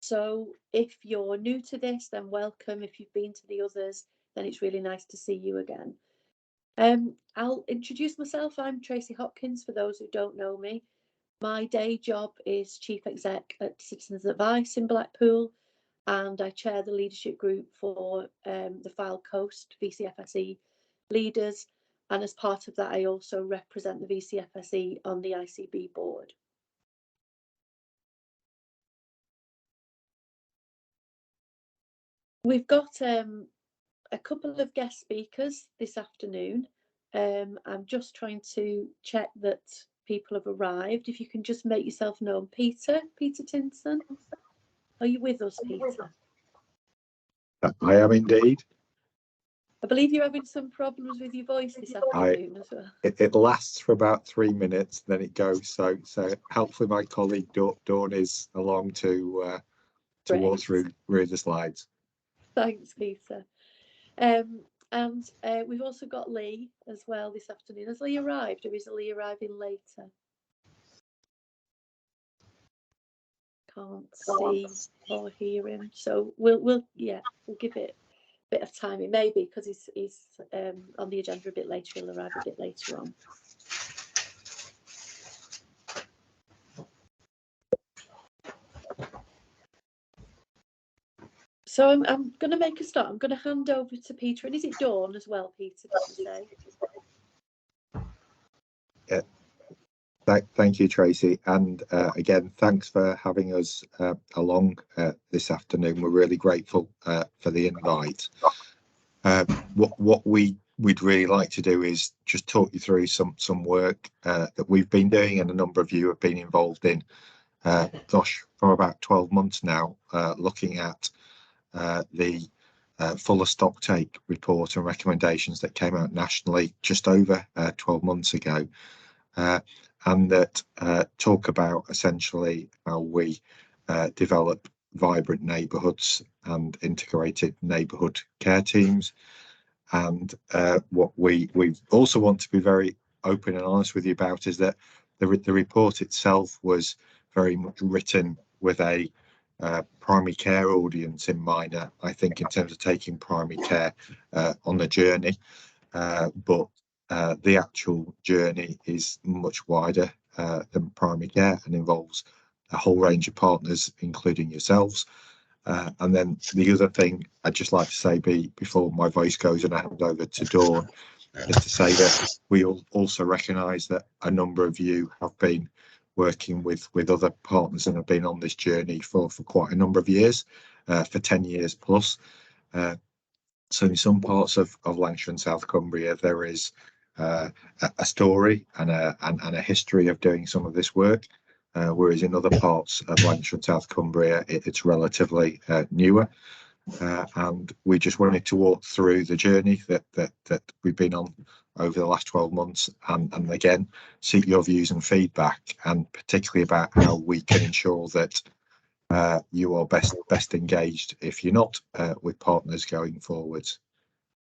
So if you're new to this, then welcome. If you've been to the others, then it's really nice to see you again. I'll introduce myself. I'm Tracy Hopkins, for those who don't know me. My day job is Chief Exec at Citizens Advice in Blackpool, and I chair the leadership group for the Fylde Coast VCFSE leaders. And as part of that, I also represent the VCFSE on the ICB board. We've got a couple of guest speakers this afternoon. I'm just trying to check that people have arrived. If you can just make yourself known. Peter Tinson, are you with us, Peter? I am indeed. I believe you're having some problems with your voice this afternoon as well. It lasts for about 3 minutes, then it goes. So hopefully my colleague Dawn is along to walk through the slides. Thanks, Peter. And we've also got Lee as well this afternoon. Has Lee arrived, or is Lee arriving later? Can't see or hear him, so we'll give it a bit of time. It may be because he's on the agenda a bit later. He'll arrive a bit later on. So I'm going to make a start. I'm going to hand over to Peter. And is it Dawn as well, Peter, did you say? Yeah. Thank you, Tracy. And again, thanks for having us along this afternoon. We're really grateful for the invite. What we'd really like to do is just talk you through some work that we've been doing, and a number of you have been involved in, for about 12 months now, looking at the fuller stocktake report and recommendations that came out nationally just over 12 months ago, and that talk about essentially how we develop vibrant neighbourhoods and integrated neighbourhood care teams. And what we also want to be very open and honest with you about is that the report itself was very much written with a primary care audience in mind, I think, in terms of taking primary care on the journey, but the actual journey is much wider than primary care and involves a whole range of partners, including yourselves. And then the other thing I'd just like to say before my voice goes and I hand over to Dawn is to say that we also recognise that a number of you have been working with other partners and have been on this journey for quite a number of years, for 10 years plus. So in some parts of Lancashire and South Cumbria, there is a story and a history of doing some of this work, whereas in other parts of Lancashire and South Cumbria, it's relatively newer. And we just wanted to walk through the journey that we've been on over the last 12 months, and again seek your views and feedback, and particularly about how we can ensure that you are best engaged if you're not with partners going forwards.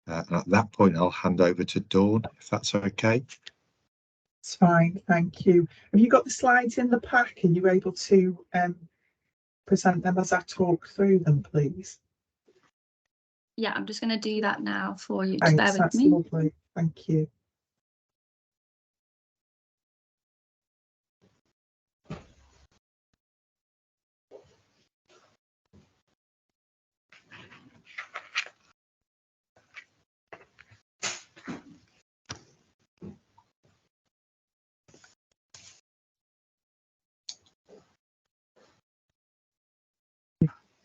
And at that point, I'll hand over to Dawn, if that's okay. It's fine, thank you. Have you got the slides in the pack? Are you able to present them as I talk through them, please? Yeah, I'm just going to do that now for you. Thanks, Bear with that's me. lovely. Thank you.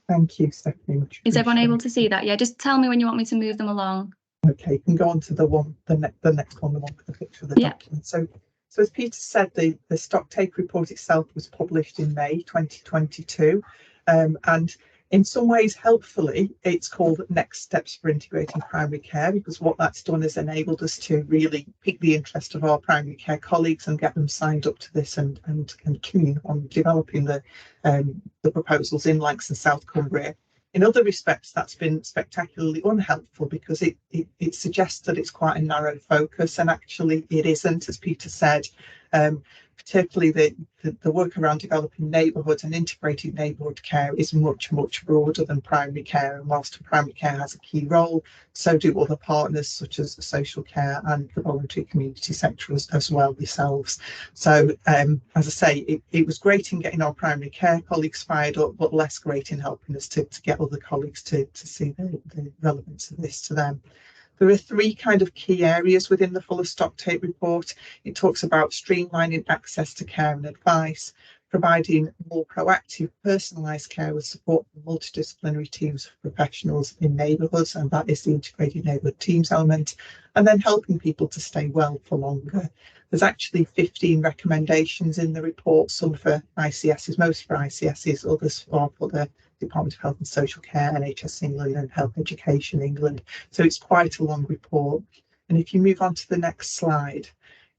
Thank you, Stephanie. Is everyone able to see that? Yeah, just tell me when you want me to move them along. Okay, you can go on to the next one, the one with the picture of the document. So as Peter said, the stocktake report itself was published in May 2022, and in some ways, helpfully, it's called Next Steps for Integrating Primary Care, because what that's done is enabled us to really pique the interest of our primary care colleagues and get them signed up to this and keen on developing the proposals in Lancs and South Cumbria. In other respects, that's been spectacularly unhelpful, because it suggests that it's quite a narrow focus, and actually it isn't. As Peter said, particularly the work around developing neighbourhoods and integrated neighbourhood care is much broader than primary care. And whilst primary care has a key role, so do other partners such as social care and the voluntary community sector as well themselves. So as I say, it was great in getting our primary care colleagues fired up, but less great in helping us to get other colleagues to see the relevance of this to them. There are 3 kind of key areas within the Fuller Stocktake report. It talks about streamlining access to care and advice, providing more proactive, personalised care with support from multidisciplinary teams of professionals in neighbourhoods, and that is the integrated neighbourhood teams element, and then helping people to stay well for longer. There's actually 15 recommendations in the report, some for ICSs, most for ICSs, others for the Department of Health and Social Care, NHS England and Health Education England. So it's quite a long report. And if you move on to the next slide,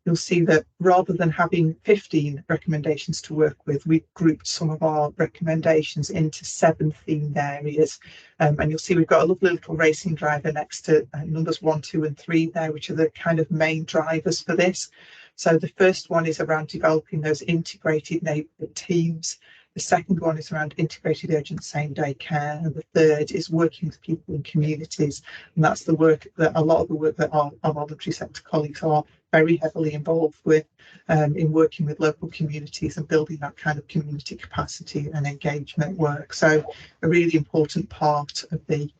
you'll see that rather than having 15 recommendations to work with, we've grouped some of our recommendations into 7 themed areas. And you'll see we've got a lovely little racing driver next to numbers 1, 2 and 3 there, which are the kind of main drivers for this. So the first one is around developing those integrated neighbourhood teams. The second one is around integrated urgent same-day care, and the third is working with people in communities, and that's the work that a lot of the work that our voluntary sector colleagues are very heavily involved with, in working with local communities and building that kind of community capacity and engagement work. So a really important part of the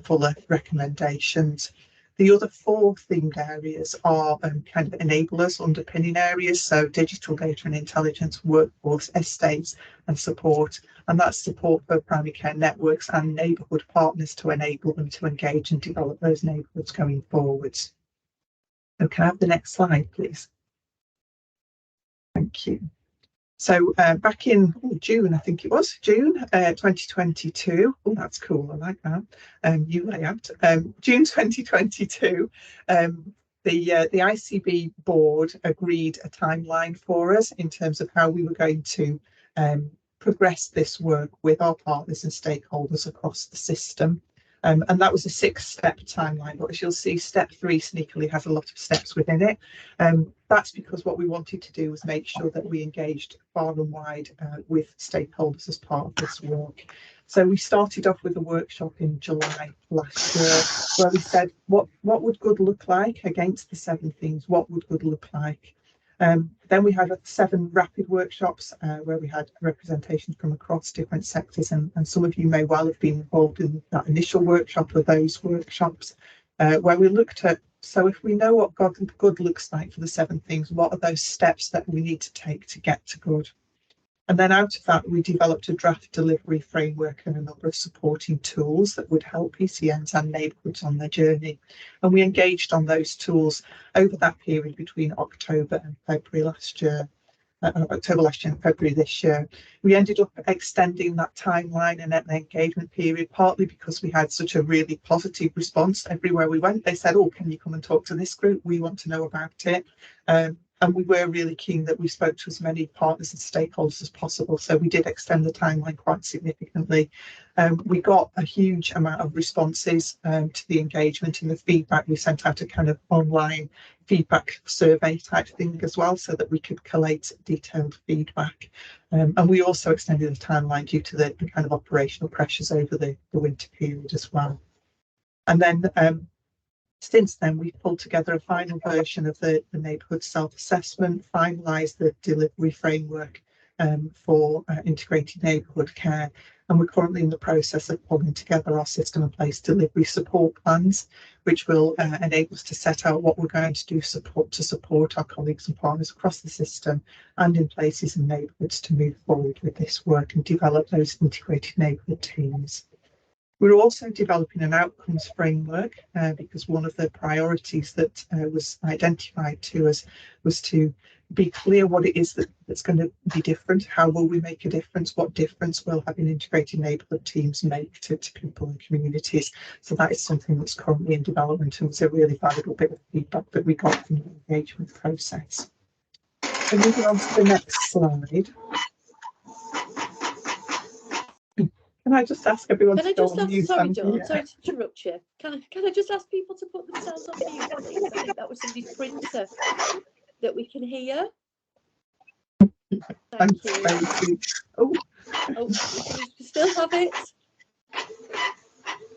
Fuller recommendations. The other 4 themed areas are kind of enablers, underpinning areas, so digital data and intelligence, workforce, estates and support. And that's support for primary care networks and neighbourhood partners to enable them to engage and develop those neighbourhoods going forwards. So can I have the next slide, please? Thank you. So back in June, I think it was, June 2022. Oh, that's cool. I like that. New layout. June 2022, the ICB board agreed a timeline for us in terms of how we were going to progress this work with our partners and stakeholders across the system. And that was a 6-step timeline, but as you'll see, step 3 sneakily has a lot of steps within it. That's because what we wanted to do was make sure that we engaged far and wide with stakeholders as part of this work. So we started off with a workshop in July last year where we said, what would good look like against the 7 themes? What would good look like? Then we had 7 rapid workshops where we had representations from across different sectors, and some of you may well have been involved in that initial workshop or those workshops where we looked at, so if we know what good looks like for the 7 things, what are those steps that we need to take to get to good? And then out of that, we developed a draft delivery framework and a number of supporting tools that would help PCNs and neighbourhoods on their journey. And we engaged on those tools over that period between October and February last year. October last year and February this year. We ended up extending that timeline and an engagement period, partly because we had such a really positive response everywhere we went. They said, oh, can you come and talk to this group? We want to know about it. And we were really keen that we spoke to as many partners and stakeholders as possible. So we did extend the timeline quite significantly. We got a huge amount of responses to the engagement and the feedback. We sent out a kind of online feedback survey type thing as well, so that we could collate detailed feedback. And we also extended the timeline due to the kind of operational pressures over the winter period as well. And then since then, we've pulled together a final version of the neighbourhood self-assessment, finalised the delivery framework for integrated neighbourhood care, and we're currently in the process of pulling together our system and place delivery support plans, which will enable us to set out what we're going to do to support our colleagues and partners across the system and in places and neighbourhoods to move forward with this work and develop those integrated neighbourhood teams. We're also developing an outcomes framework because one of the priorities that was identified to us was to be clear what it is that's going to be different. How will we make a difference? What difference will having integrated neighbourhood teams make to people and communities? So that is something that's currently in development and was a really valuable bit of feedback that we got from the engagement process. So moving on to the next slide. Can I just ask everyone to go on mute? Sorry, Dawn, sorry to interrupt you. Can I just ask people to put themselves on mute, please? I think that was somebody's printer that we can hear. Thank Thanks, you. Tracy. Oh, Oh, we still have it.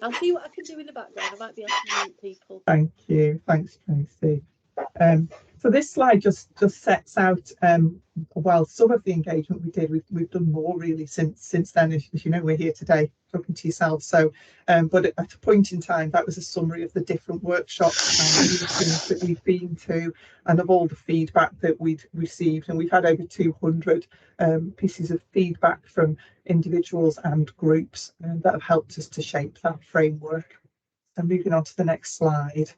I'll see what I can do in the background. I might be able to mute people. thank you. Thanks, Tracy. So this slide just sets out well, some of the engagement we did. We've done more really since then. As you know, we're here today talking to yourself. So, but at a point in time, that was a summary of the different workshops and meetings that we've been to, and of all the feedback that we'd received. And we've had over 200 pieces of feedback from individuals and groups that have helped us to shape that framework. So moving on to the next slide.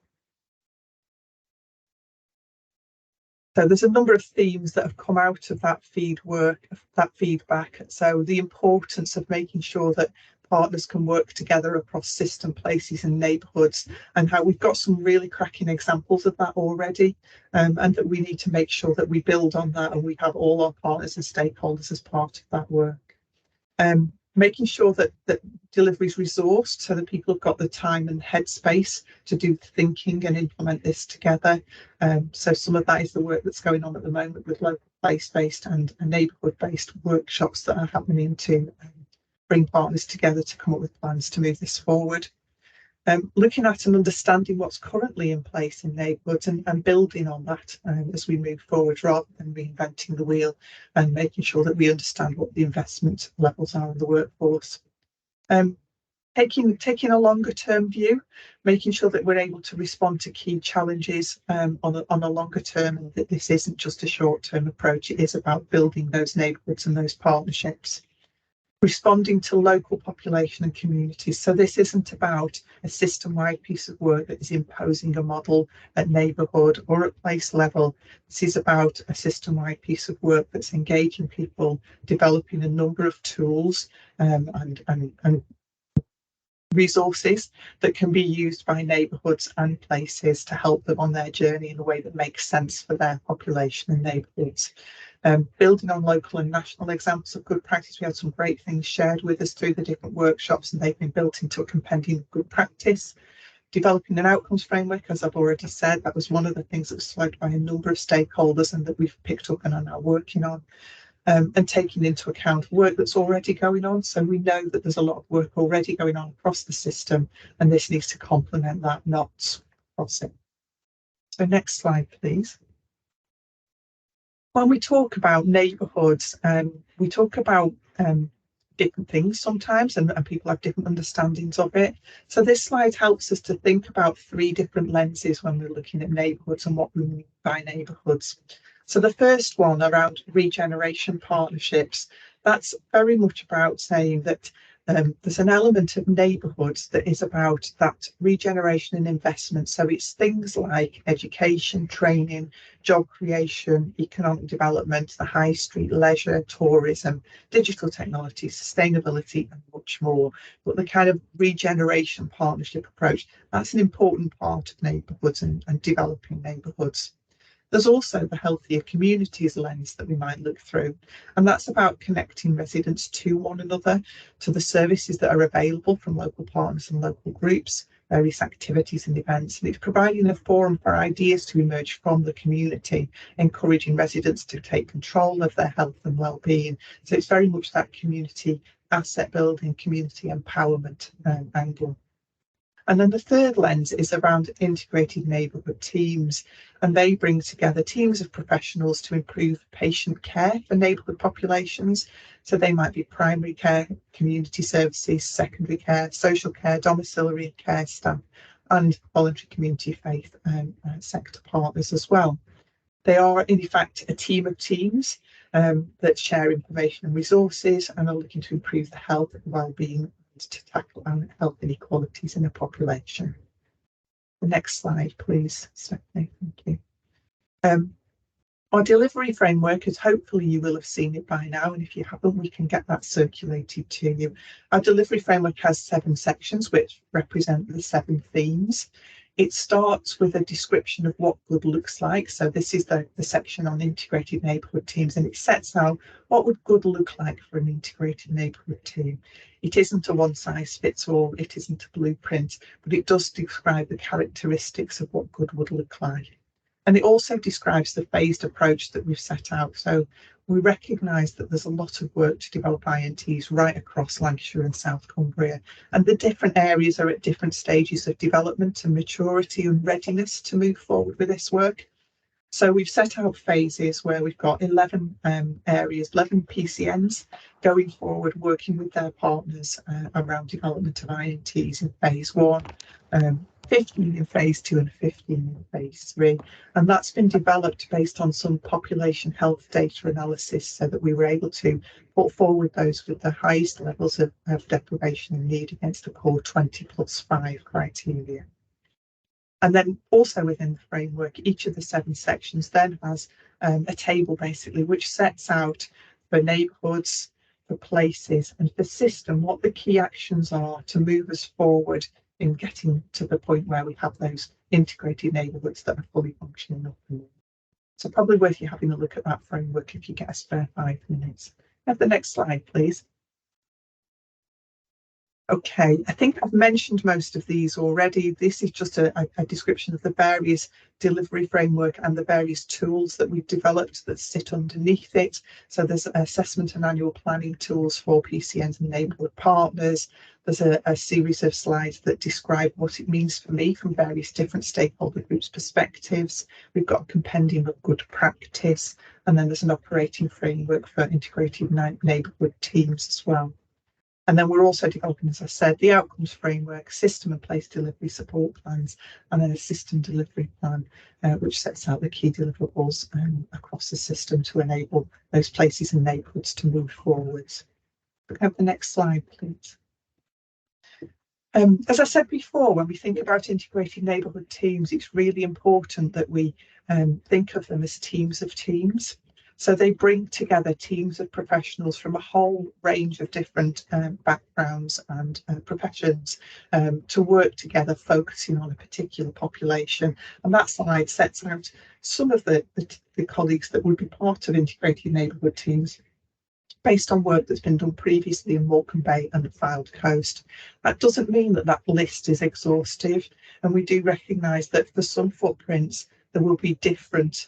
So there's a number of themes that have come out of that feedback. So the importance of making sure that partners can work together across system, places and neighbourhoods, and how we've got some really cracking examples of that already, and that we need to make sure that we build on that and we have all our partners and stakeholders as part of that work. Making sure that delivery is resourced so that people have got the time and headspace to do the thinking and implement this together. So some of that is the work that's going on at the moment with local place-based and neighbourhood-based workshops that are happening to bring partners together to come up with plans to move this forward. Looking at and understanding what's currently in place in neighbourhoods and building on that as we move forward, rather than reinventing the wheel, and making sure that we understand what the investment levels are in the workforce. Taking a longer term view, making sure that we're able to respond to key challenges on a longer term, and that this isn't just a short term approach. It is about building those neighbourhoods and those partnerships. Responding to local population and communities. So this isn't about a system-wide piece of work that is imposing a model at neighbourhood or at place level. This is about a system-wide piece of work that's engaging people, developing a number of tools and resources that can be used by neighbourhoods and places to help them on their journey in a way that makes sense for their population and neighbourhoods. Building on local and national examples of good practice, we had some great things shared with us through the different workshops, and they've been built into a compendium of good practice. Developing an outcomes framework, as I've already said, that was one of the things that was flagged by a number of stakeholders and that we've picked up and are now working on. And taking into account work that's already going on. So we know that there's a lot of work already going on across the system, and this needs to complement that, not cross it. So next slide, please. When we talk about neighbourhoods, we talk about different things sometimes, and people have different understandings of it. So this slide helps us to think about 3 different lenses when we're looking at neighbourhoods and what we mean by neighbourhoods. So the first one around regeneration partnerships, that's very much about saying that there's an element of neighbourhoods that is about that regeneration and investment. So it's things like education, training, job creation, economic development, the high street, leisure, tourism, digital technology, sustainability, and much more. But the kind of regeneration partnership approach, that's an important part of neighbourhoods and developing neighbourhoods. There's also the healthier communities lens that we might look through, and that's about connecting residents to one another, to the services that are available from local partners and local groups, various activities and events, and it's providing a forum for ideas to emerge from the community, encouraging residents to take control of their health and well-being. So it's very much that community asset building, community empowerment angle. And then the third lens is around integrated neighbourhood teams, and they bring together teams of professionals to improve patient care for neighbourhood populations. So they might be primary care, community services, secondary care, social care, domiciliary care staff, and voluntary community faith sector partners as well. They are in fact a team of teams that share information and resources and are looking to improve the health and well-being to tackle health inequalities in a population. The next slide, please, Stephanie. Thank you. Our delivery framework is, hopefully you will have seen it by now, and if you haven't, we can get that circulated to you. Our delivery framework has 7 sections which represent the 7 themes. It starts with a description of what good looks like. So this is the section on integrated neighbourhood teams, and it sets out what would good look like for an integrated neighbourhood team. It isn't a one-size-fits-all, it isn't a blueprint, but it does describe the characteristics of what good would look like. And it also describes the phased approach that we've set out. So we recognise that there's a lot of work to develop INTs right across Lancashire and South Cumbria, and the different areas are at different stages of development and maturity and readiness to move forward with this work. So we've set out phases where we've got 11 areas, 11 PCNs going forward, working with their partners around development of INTs in phase 1, 15 in phase 2 and 15 in phase 3. And that's been developed based on some population health data analysis so that we were able to put forward those with the highest levels of deprivation and need against the core 20+5 criteria. And then also within the framework, each of the 7 sections then has a table basically which sets out for neighbourhoods, for places and for system what the key actions are to move us forward in getting to the point where we have those integrated neighbourhoods that are fully functioning up and running. So probably worth you having a look at that framework if you get a spare 5 minutes. Have the next slide, please. Okay, I think I've mentioned most of these already. This is just a description of the various delivery framework and the various tools that we've developed that sit underneath it. So there's assessment and annual planning tools for PCNs and neighbourhood partners. There's a series of slides that describe what it means for me from various different stakeholder groups' perspectives. We've got a compendium of good practice, and then there's an operating framework for integrated neighbourhood teams as well. And then we're also developing, as I said, the outcomes framework, system and place delivery support plans, and then a system delivery plan, which sets out the key deliverables across the system to enable those places and neighbourhoods to move forwards. Have the next slide, please. As I said before, when we think about integrated neighbourhood teams, it's really important that we think of them as teams of teams. So they bring together teams of professionals from a whole range of different backgrounds and professions to work together, focusing on a particular population. And that slide sets out some of the colleagues that would be part of integrated neighbourhood teams based on work that's been done previously in Morecambe Bay and the Fylde Coast. That doesn't mean that that list is exhaustive, and we do recognise that for some footprints there will be different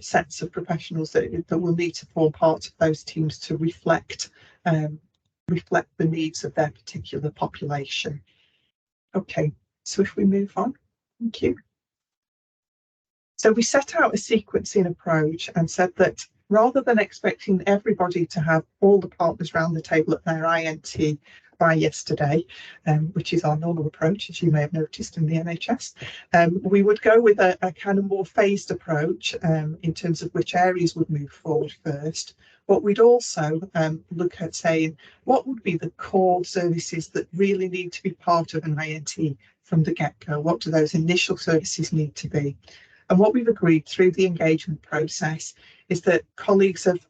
sets of professionals that will need to form part of those teams to reflect the needs of their particular population. Okay, so if we move on, thank you. So we set out a sequencing approach and said that rather than expecting everybody to have all the partners around the table at their INT by yesterday, which is our normal approach, as you may have noticed in the NHS, we would go with a kind of more phased approach in terms of which areas would move forward first. But we'd also look at saying what would be the core services that really need to be part of an INT from the get-go. What do those initial services need to be? And what we've agreed through the engagement process is that colleagues have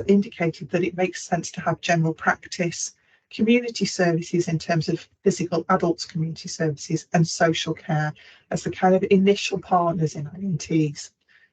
indicated that it makes sense to have general practice, community services in terms of physical adults community services, and social care as the kind of initial partners in INTs,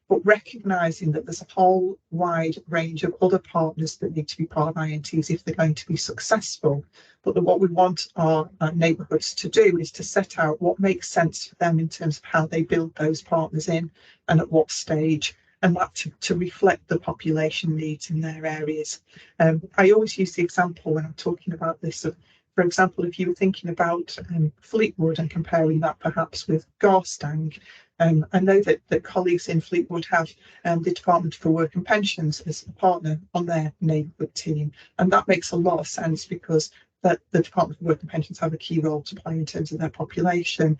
but recognising that there's a whole wide range of other partners that need to be part of INTs if they're going to be successful. But that what we want our neighbourhoods to do is to set out what makes sense for them in terms of how they build those partners in and at what stage, and that to reflect the population needs in their areas. I always use the example when I'm talking about this of, for example, if you were thinking about Fleetwood and comparing that perhaps with Garstang, I know that colleagues in Fleetwood have the Department for Work and Pensions as a partner on their neighbourhood team, and that makes a lot of sense because the Department for Work and Pensions have a key role to play in terms of their population.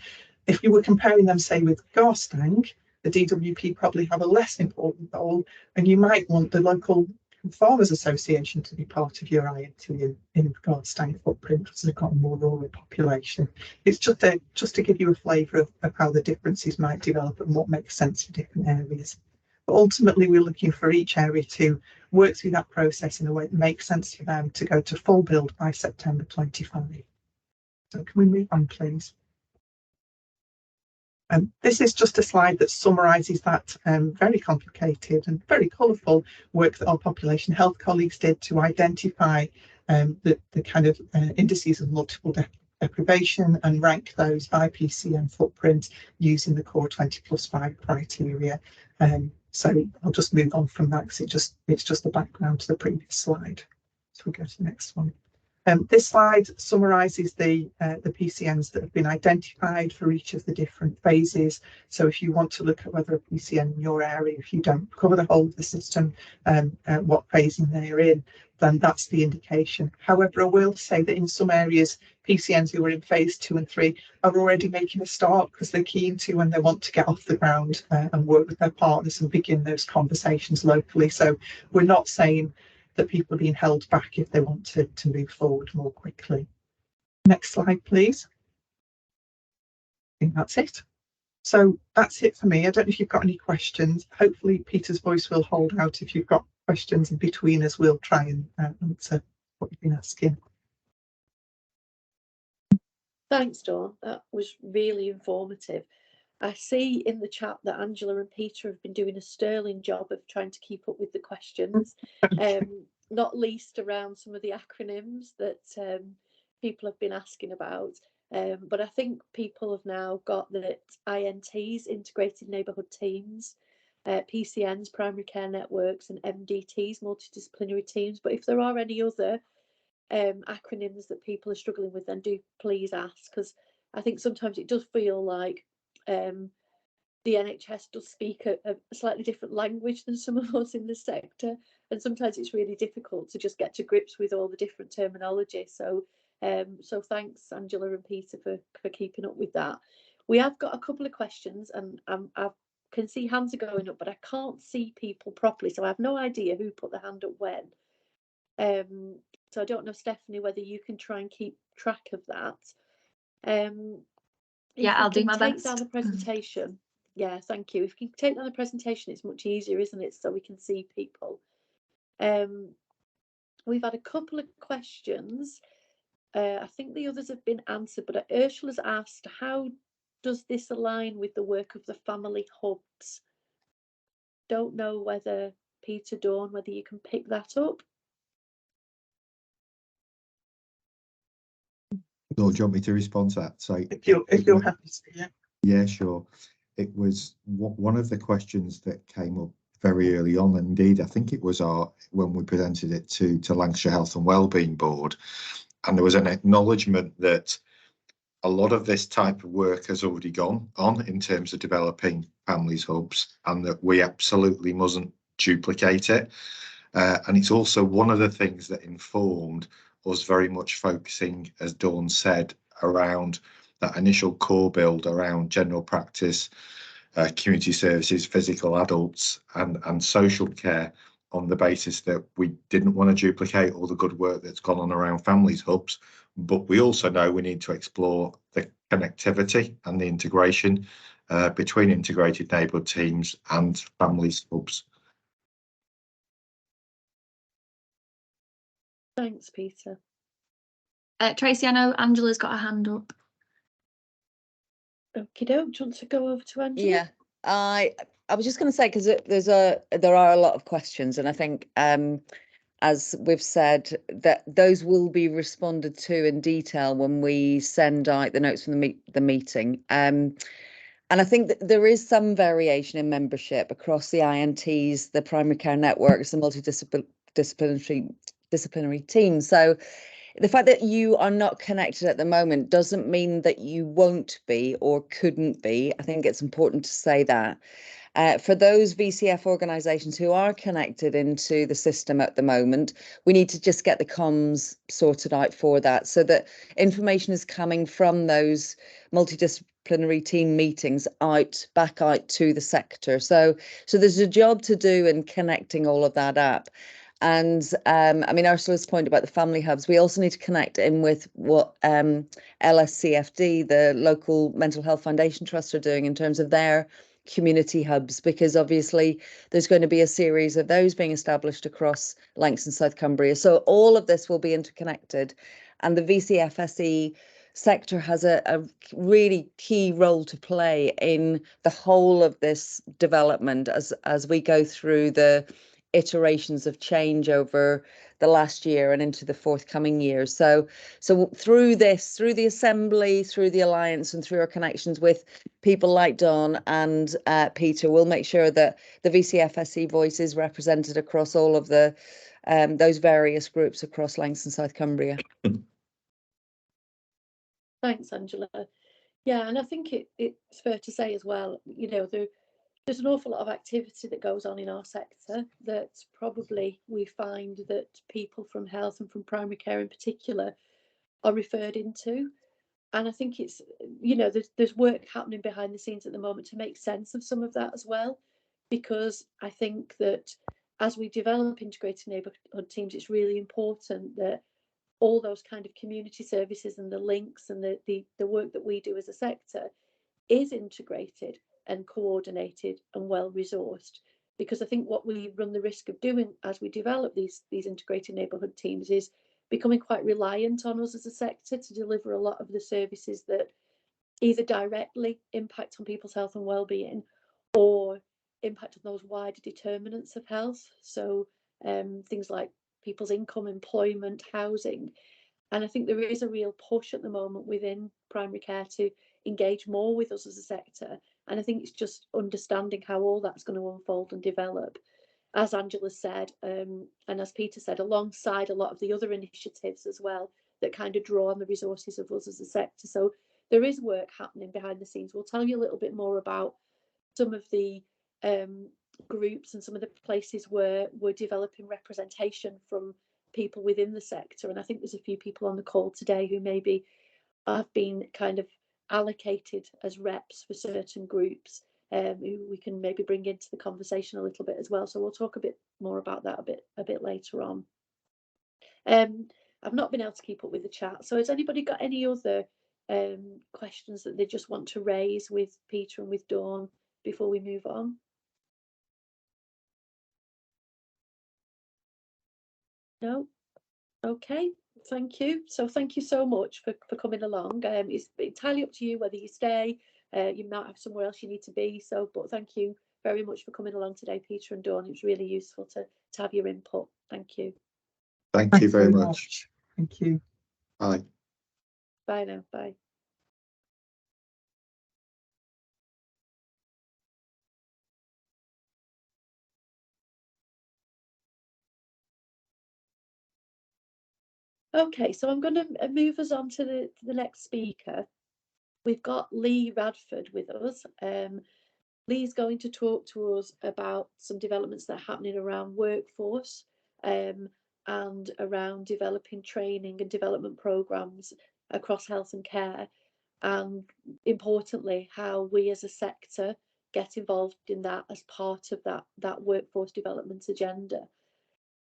If you were comparing them, say, with Garstang, the DWP probably have a less important role, and you might want the local Farmers Association to be part of your INT in Garstang footprint because they've got a more rural population. It's just to give you a flavour of how the differences might develop and what makes sense for different areas. But ultimately, we're looking for each area to work through that process in a way that makes sense for them to go to full build by September 25. So can we move on, please? This is just a slide that summarises that very complicated and very colourful work that our population health colleagues did to identify the kind of indices of multiple deprivation and rank those by PCN footprint using the core 20+5 criteria. So I'll just move on from that because it's just the background to the previous slide. So we go to the next one. This slide summarises the PCNs that have been identified for each of the different phases. So if you want to look at whether a PCN in your area, if you don't cover the whole of the system, what phasing they're in, then that's the indication. However, I will say that in some areas, PCNs who are in phase 2 and 3 are already making a start because they're keen to and they want to get off the ground and work with their partners and begin those conversations locally. So we're not saying that people are being held back if they want to move forward more quickly. Next slide, please. I think that's it. So that's it for me. I don't know if you've got any questions. Hopefully Peter's voice will hold out if you've got questions in between us. We'll try and answer what you've been asking. Thanks, Dawn. That was really informative. I see in the chat that Angela and Peter have been doing a sterling job of trying to keep up with the questions, not least around some of the acronyms that people have been asking about. But I think people have now got that INTs, integrated neighbourhood teams, PCNs, primary care networks, and MDTs, multidisciplinary teams. But if there are any other acronyms that people are struggling with, then do please ask, because I think sometimes it does feel like the NHS does speak a slightly different language than some of us in the sector, and sometimes it's really difficult to just get to grips with all the different terminology. So so thanks, Angela and Peter, for keeping up with that. We have got a couple of questions, and I can see hands are going up, but I can't see people properly, so I have no idea who put the hand up when. So I don't know, Stephanie, whether you can try and keep track of that. Yeah, I'll do my best. Take down the presentation. Yeah, thank you. If you can take down the presentation, it's much easier, isn't it? So we can see people. We've had a couple of questions. I think the others have been answered, but Ursula's asked, how does this align with the work of the family hubs? Don't know whether, Peter, Dawn, whether you can pick that up. Or do you want me to respond to that? So if you're happy to, yeah. Yeah, sure. It was one of the questions that came up very early on. Indeed, I think it was when we presented it to Lancashire Health and Wellbeing Board, and there was an acknowledgement that a lot of this type of work has already gone on in terms of developing families hubs, and that we absolutely mustn't duplicate it. And it's also one of the things that informed us very much focusing, as Dawn said, around that initial core build around general practice, community services, physical adults and social care, on the basis that we didn't want to duplicate all the good work that's gone on around families hubs, but we also know we need to explore the connectivity and the integration between integrated neighbourhood teams and families hubs. Thanks, Peter. Tracy, I know Angela's got a hand up. Okie doke. Do you want to go over to Angela? Yeah, I was just going to say, because there are a lot of questions, and I think as we've said, that those will be responded to in detail when we send out the notes from the meeting. And I think that there is some variation in membership across the INTs, the primary care networks, the multidisciplinary teams. So the fact that you are not connected at the moment doesn't mean that you won't be or couldn't be. I think it's important to say that. For those VCF organisations who are connected into the system at the moment, we need to just get the comms sorted out for that, so that information is coming from those multidisciplinary team meetings back out to the sector. So there's a job to do in connecting all of that up. And I mean, Ursula's point about the family hubs, we also need to connect in with what LSCFD, the local mental health foundation trust, are doing in terms of their community hubs, because obviously there's going to be a series of those being established across Lancs and South Cumbria. So all of this will be interconnected, and the VCFSE sector has a really key role to play in the whole of this development as we go through the iterations of change over the last year and into the forthcoming years. So through this, through the assembly, through the alliance, and through our connections with people like Dawn and Peter, we'll make sure that the VCFSE voice is represented across all of the those various groups across Langston, South Cumbria. Thanks, Angela. Yeah, and I think it's fair to say as well, you know, there's an awful lot of activity that goes on in our sector that probably we find that people from health and from primary care in particular are referred into. And I think it's, you know, there's work happening behind the scenes at the moment to make sense of some of that as well, because I think that as we develop integrated neighbourhood teams, it's really important that all those kind of community services and the links and the work that we do as a sector is integrated and coordinated and well resourced, because I think what we run the risk of doing as we develop these integrated neighbourhood teams is becoming quite reliant on us as a sector to deliver a lot of the services that either directly impact on people's health and well-being or impact on those wider determinants of health. So things like people's income, employment, housing. And I think there is a real push at the moment within primary care to engage more with us as a sector. And I think it's just understanding how all that's going to unfold and develop, as Angela said, and as Peter said, alongside a lot of the other initiatives as well that kind of draw on the resources of us as a sector. So there is work happening behind the scenes. We'll tell you a little bit more about some of the groups and some of the places where we're developing representation from people within the sector. And I think there's a few people on the call today who maybe have been kind of allocated as reps for certain groups who we can maybe bring into the conversation a little bit as well. So we'll talk a bit more about that a bit later on. I've not been able to keep up with the chat. So has anybody got any other questions that they just want to raise with Peter and with Dawn before we move on? No? Okay, thank you. So thank you so much for coming along. It's entirely up to you whether you stay. You might have somewhere else you need to be. So, but thank you very much for coming along today, Peter and Dawn. It was really useful to have your input. Thank you. Thank you very much. Thank you. Bye. Bye now. Bye. Okay, so I'm going to move us on to the next speaker. We've got Lee Radford with us. Lee's going to talk to us about some developments that are happening around workforce and around developing training and development programs across health and care, and importantly, how we as a sector get involved in that as part of that workforce development agenda.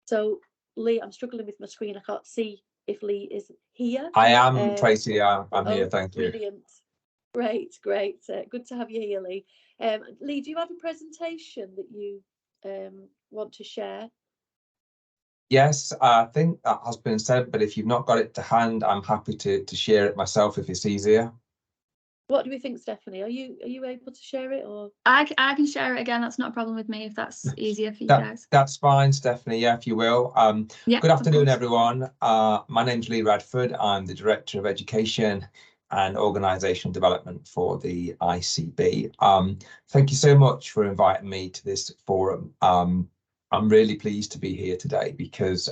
So, Lee, I'm struggling with my screen. I can't see if Lee is here. I am, Tracy. I'm here. Thank you. Brilliant. Great. Good to have you here, Lee. Lee, do you have a presentation that you want to share? Yes, I think that has been said, but if you've not got it to hand, I'm happy to share it myself if it's easier. What do we think, Stephanie? Are you able to share it, or I can share it again. That's not a problem with me if that's easier for you guys. That's fine, Stephanie. Yeah, if you will. Yeah, good afternoon, everyone. My name's Lee Radford. I'm the Director of Education and Organisational Development for the ICB. Thank you so much for inviting me to this forum. I'm really pleased to be here today because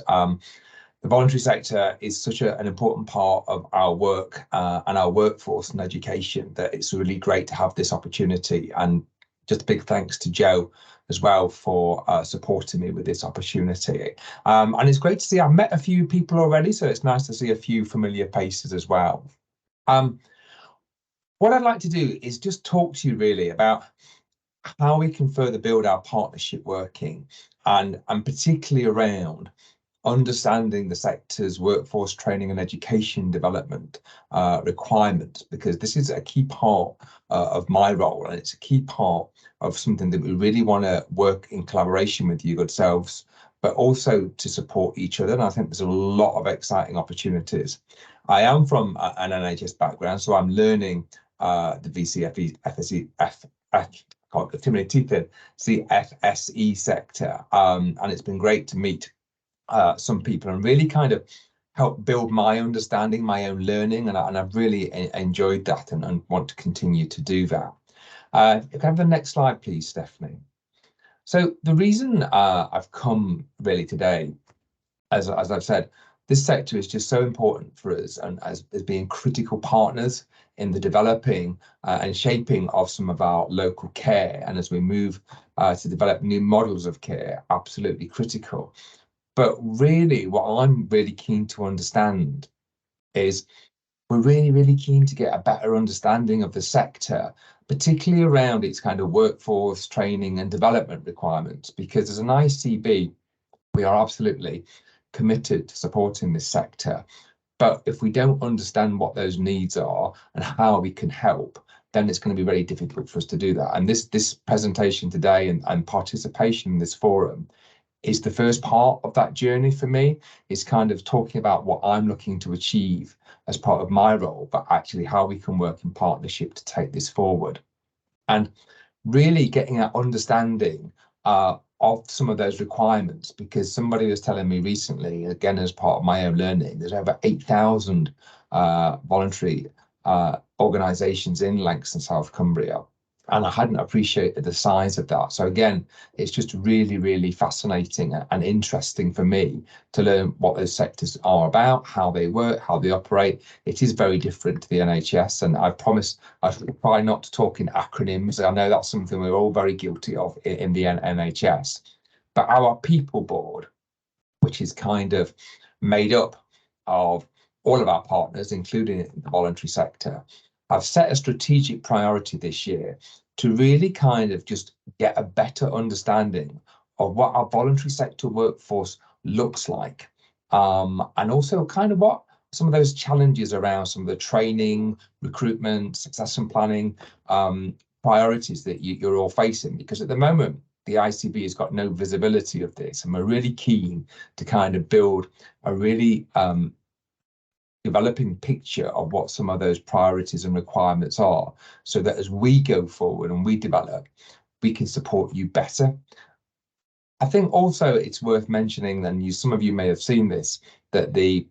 the voluntary sector is such an important part of our work and our workforce and education that it's really great to have this opportunity. And just a big thanks to Joe as well for supporting me with this opportunity. And it's great to see I've met a few people already, so it's nice to see a few familiar faces as well. What I'd like to do is just talk to you really about how we can further build our partnership working and particularly around understanding the sector's workforce training and education development requirements, because this is a key part of my role, and it's a key part of something that we really want to work in collaboration with you good selves, but also to support each other. And I think there's a lot of exciting opportunities. I am from an NHS background, so I'm learning the VCFSE, can't get too many teeth in, CFSE sector. And it's been great to meet some people and really kind of help build my understanding, my own learning, and I've really enjoyed that and want to continue to do that. If you can have the next slide, please, Stephanie. So the reason I've come really today, as I've said, this sector is just so important for us and as being critical partners in the developing and shaping of some of our local care. And as we move to develop new models of care, absolutely critical. But really, what I'm really keen to understand is we're really, really keen to get a better understanding of the sector, particularly around its kind of workforce training and development requirements, because as an ICB, we are absolutely committed to supporting this sector. But if we don't understand what those needs are and how we can help, then it's going to be very difficult for us to do that. And this presentation today and participation in this forum is the first part of that journey for me. Is kind of talking about what I'm looking to achieve as part of my role, but actually how we can work in partnership to take this forward. And really getting that understanding of some of those requirements, because somebody was telling me recently, again, as part of my own learning, there's over 8,000 voluntary organisations in Lancashire and South Cumbria. And I hadn't appreciated the size of that. So again, it's just really, really fascinating and interesting for me to learn what those sectors are about, how they work, how they operate. It is very different to the NHS. And I promise I try not to talk in acronyms. I know that's something we're all very guilty of in the NHS. But our people board, which is kind of made up of all of our partners, including the voluntary sector, I've set a strategic priority this year to really kind of just get a better understanding of what our voluntary sector workforce looks like, and also kind of what some of those challenges around some of the training, recruitment, succession planning priorities that you're all facing. Because at the moment, the ICB has got no visibility of this, and we're really keen to kind of build a really developing picture of what some of those priorities and requirements are, so that as we go forward and we develop, we can support you better. I think also it's worth mentioning, and some of you may have seen this, that the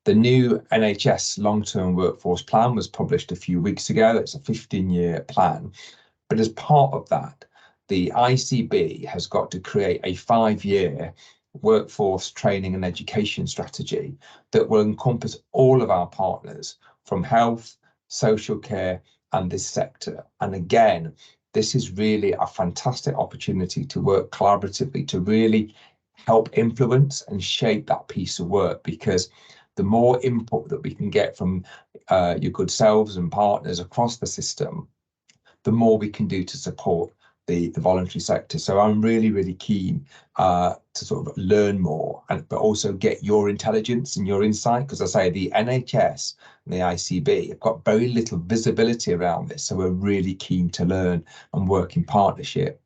new NHS long-term workforce plan was published a few weeks ago. It's a 15-year plan, but as part of that, the ICB has got to create a 5-year workforce training and education strategy that will encompass all of our partners from health, social care and this sector. And again, this is really a fantastic opportunity to work collaboratively to really help influence and shape that piece of work, because the more input that we can get from your good selves and partners across the system, the more we can do to support the voluntary sector. So I'm really, really keen to sort of learn more, but also get your intelligence and your insight, because I say the NHS and the ICB have got very little visibility around this. So we're really keen to learn and work in partnership.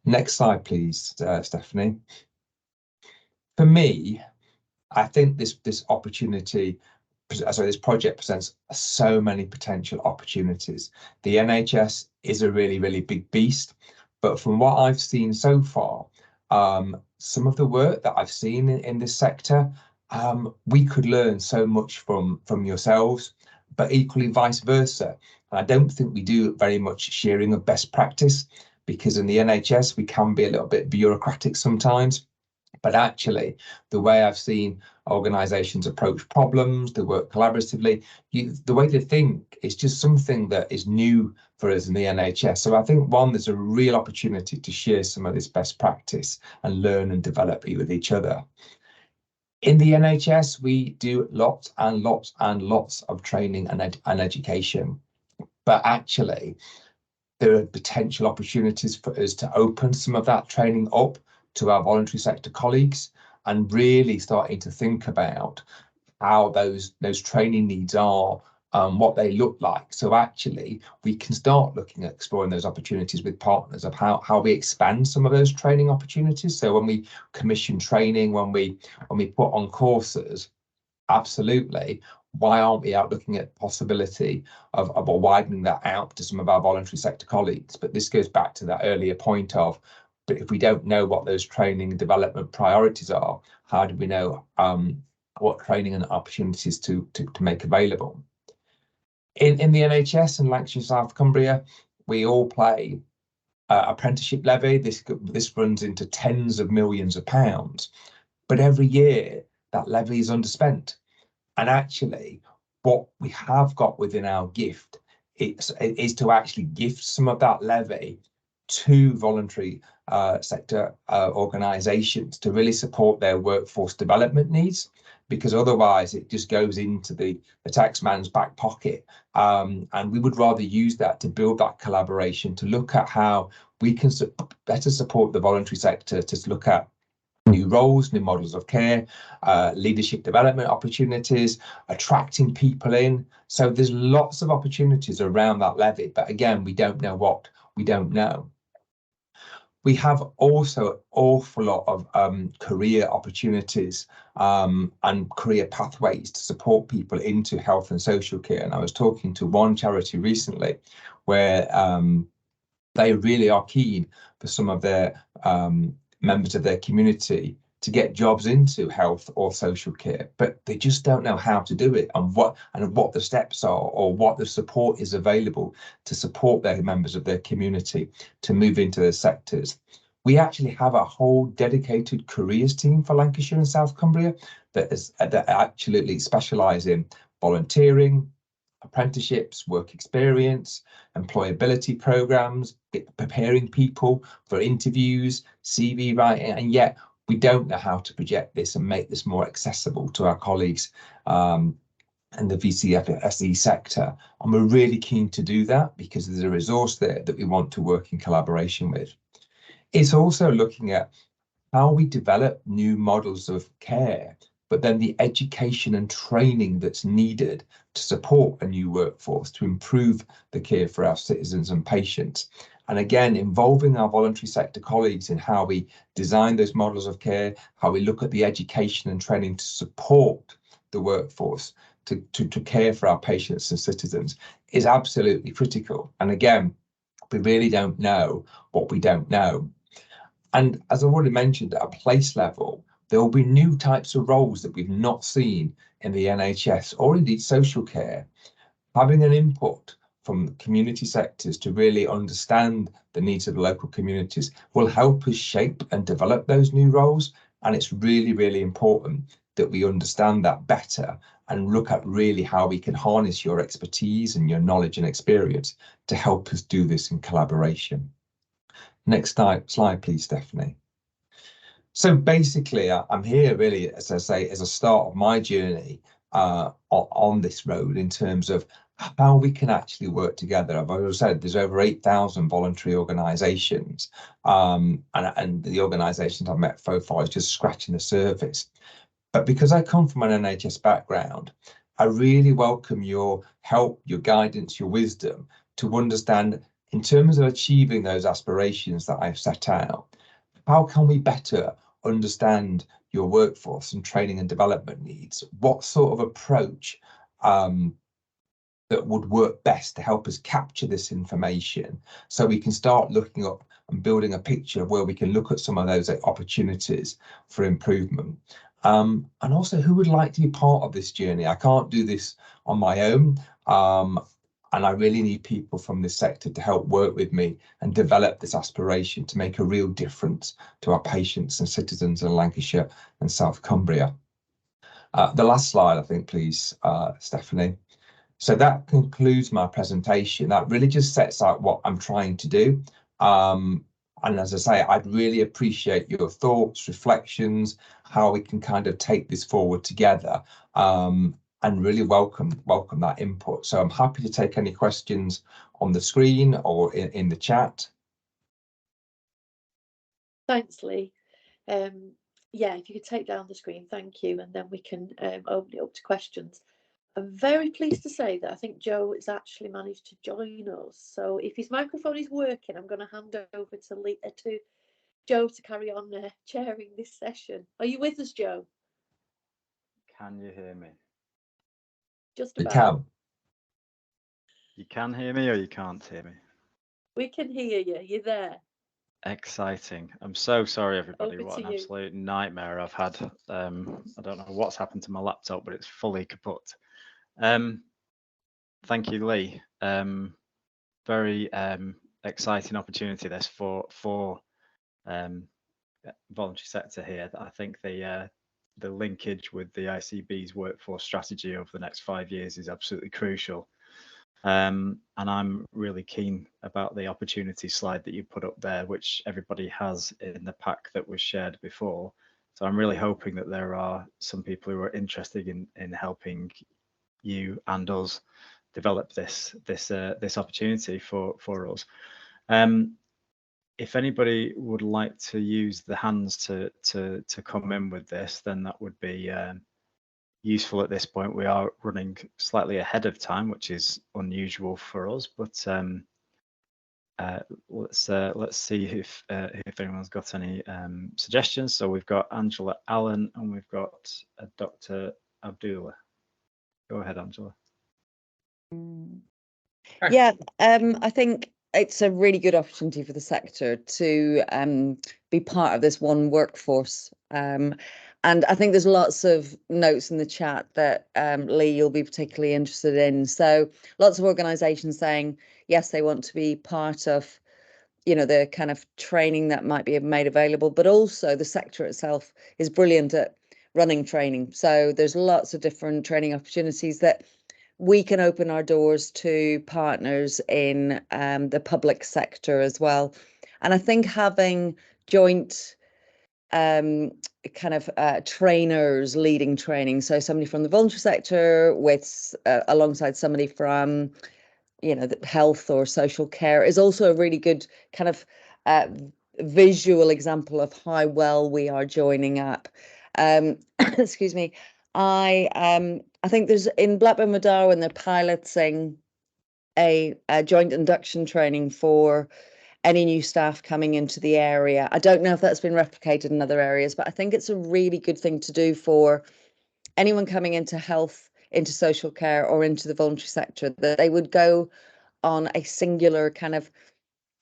Next slide, please, Stephanie. For me, I think this opportunity, so this project presents so many potential opportunities. The NHS is a really, really big beast. But from what I've seen so far, some of the work that I've seen in this sector, we could learn so much from yourselves, but equally vice versa. And I don't think we do very much sharing of best practice, because in the NHS, we can be a little bit bureaucratic sometimes. But actually, the way I've seen organisations approach problems, they work collaboratively, the way they think is just something that is new for us in the NHS. So I think, one, there's a real opportunity to share some of this best practice and learn and develop with each other. In the NHS, we do lots and lots and lots of training and education. But actually, there are potential opportunities for us to open some of that training up to our voluntary sector colleagues, and really starting to think about how those training needs are, what they look like. So actually we can start looking at exploring those opportunities with partners of how we expand some of those training opportunities. So when we commission training, when we put on courses, absolutely, why aren't we out looking at the possibility of widening that out to some of our voluntary sector colleagues? But this goes back to that earlier point of, but if we don't know what those training and development priorities are, how do we know what training and opportunities to make available? In the NHS in Lancashire South Cumbria, we all pay apprenticeship levy. This runs into tens of millions of pounds, but every year that levy is underspent. And actually, what we have got within our gift is to actually gift some of that levy to voluntary sector organisations to really support their workforce development needs, because otherwise it just goes into the taxman's back pocket. And we would rather use that to build that collaboration, to look at how we can better support the voluntary sector, to look at new roles, new models of care, leadership development opportunities, attracting people in. So there's lots of opportunities around that levy, but again, we don't know what we don't know. We have also an awful lot of career opportunities and career pathways to support people into health and social care. And I was talking to one charity recently where they really are keen for some of their members of their community to get jobs into health or social care, but they just don't know how to do it and what the steps are or what the support is available to support their members of their community to move into those sectors. We actually have a whole dedicated careers team for Lancashire and South Cumbria that absolutely specialise in volunteering, apprenticeships, work experience, employability programs, preparing people for interviews, CV writing, and yet we don't know how to project this and make this more accessible to our colleagues in the VCFSE sector. And we're really keen to do that because there's a resource there that we want to work in collaboration with. It's also looking at how we develop new models of care, but then the education and training that's needed to support a new workforce to improve the care for our citizens and patients. And again, involving our voluntary sector colleagues in how we design those models of care, how we look at the education and training to support the workforce to care for our patients and citizens is absolutely critical. And again, we really don't know what we don't know. And as I've already mentioned, at a place level, there will be new types of roles that we've not seen in the NHS or indeed social care. Having an input from community sectors to really understand the needs of the local communities will help us shape and develop those new roles. And it's really, really important that we understand that better and look at really how we can harness your expertise and your knowledge and experience to help us do this in collaboration. Next slide, please, Stephanie. So basically, I'm here really, as I say, as a start of my journey on this road in terms of how we can actually work together. I've already said there's over 8,000 voluntary organisations, and the organisations I've met so far is just scratching the surface. But because I come from an NHS background, I really welcome your help, your guidance, your wisdom to understand, in terms of achieving those aspirations that I've set out, how can we better understand your workforce and training and development needs? What sort of approach that would work best to help us capture this information so we can start looking up and building a picture of where we can look at some of those opportunities for improvement. And also, who would like to be part of this journey? I can't do this on my own. And I really need people from this sector to help work with me and develop this aspiration to make a real difference to our patients and citizens in Lancashire and South Cumbria. The last slide, I think, please, Stephanie. So that concludes my presentation. That really just sets out what I'm trying to do. And as I say, I'd really appreciate your thoughts, reflections, how we can kind of take this forward together. And really welcome that input. So I'm happy to take any questions on the screen or in the chat. Thanks, Lee. Yeah, if you could take down the screen, thank you, and then we can open it up to questions. I'm very pleased to say that I think Joe has actually managed to join us. So if his microphone is working, I'm going to hand over to Joe to carry on chairing this session. Are you with us, Joe? Can you hear me? Just You about. can. You can hear me or you can't hear me? We can hear you. You're there. Exciting. I'm so sorry, everybody. Over What to an you. absolute nightmare I've had. I don't know what's happened to my laptop, but it's fully kaput. Thank you, Lee. Very exciting opportunity this for voluntary sector here. I think the linkage with the ICB's workforce strategy over the next 5 years is absolutely crucial. And I'm really keen about the opportunity slide that you put up there, which everybody has in the pack that was shared before. So I'm really hoping that there are some people who are interested in helping you and us develop this opportunity for us. If anybody would like to use the hands to come in with this, then that would be useful at this point. We are running slightly ahead of time, which is unusual for us, but let's see if anyone's got any suggestions. So we've got Angela Allen and we've got Dr. Abdullah. Go ahead, Angela. Yeah, I think it's a really good opportunity for the sector to be part of this one workforce. And I think there's lots of notes in the chat that Lee, you'll be particularly interested in. So lots of organisations saying, yes, they want to be part of, you know, the kind of training that might be made available, but also the sector itself is brilliant at running training. So there's lots of different training opportunities that we can open our doors to partners in the public sector as well. And I think having joint kind of trainers leading training, so somebody from the voluntary sector with alongside somebody from, you know, the health or social care is also a really good kind of visual example of how well we are joining up. Excuse me. I think there's in Blackburn with Darwin, they're piloting a joint induction training for any new staff coming into the area. I don't know if that's been replicated in other areas, but I think it's a really good thing to do for anyone coming into health, into social care, or into the voluntary sector, that they would go on a singular kind of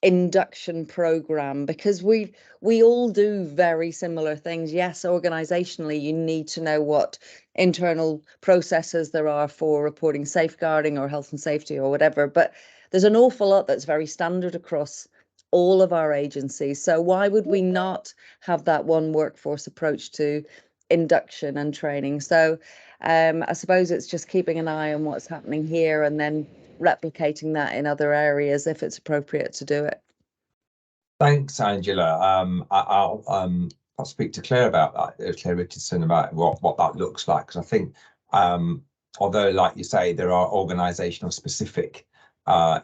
induction program, because we all do very similar things. Yes, organizationally you need to know what internal processes there are for reporting safeguarding or health and safety or whatever, but there's an awful lot that's very standard across all of our agencies. So why would we not have that one workforce approach to induction and training? So I suppose it's just keeping an eye on what's happening here and then replicating that in other areas if it's appropriate to do it. Thanks, Angela. I'll speak to Claire about that, Claire Richardson, about what that looks like, because I think although, like you say, there are organisational specific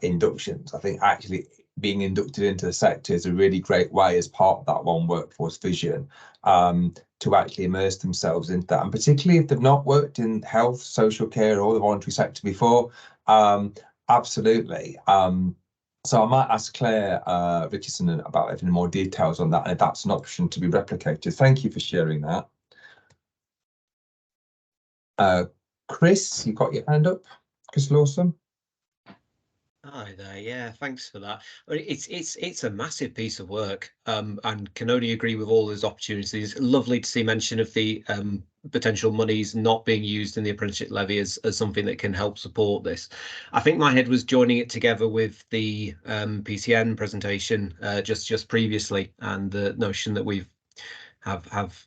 inductions, I think actually being inducted into the sector is a really great way, as part of that one workforce vision, to actually immerse themselves into that, and particularly if they've not worked in health, social care, or the voluntary sector before. Absolutely. So I might ask Claire Richardson about any more details on that, and if that's an option to be replicated. Thank you for sharing that. Chris, you've got your hand up. Chris Lawson. Hi there. Yeah, thanks for that. It's a massive piece of work, and can only agree with all those opportunities. Lovely to see mention of the potential monies not being used in the apprenticeship levy as something that can help support this. I think my head was joining it together with the PCN presentation just previously, and the notion that we've have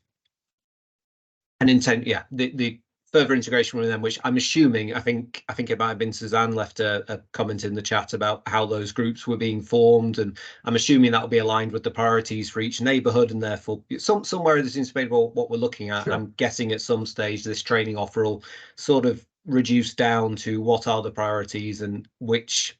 an intent. Yeah, the further integration with them, which I'm assuming, I think it might have been Suzanne left a comment in the chat about how those groups were being formed, and I'm assuming that will be aligned with the priorities for each neighbourhood, and therefore somewhere that seems to be what we're looking at. Sure. I'm guessing at some stage this training offer will sort of reduce down to what are the priorities and which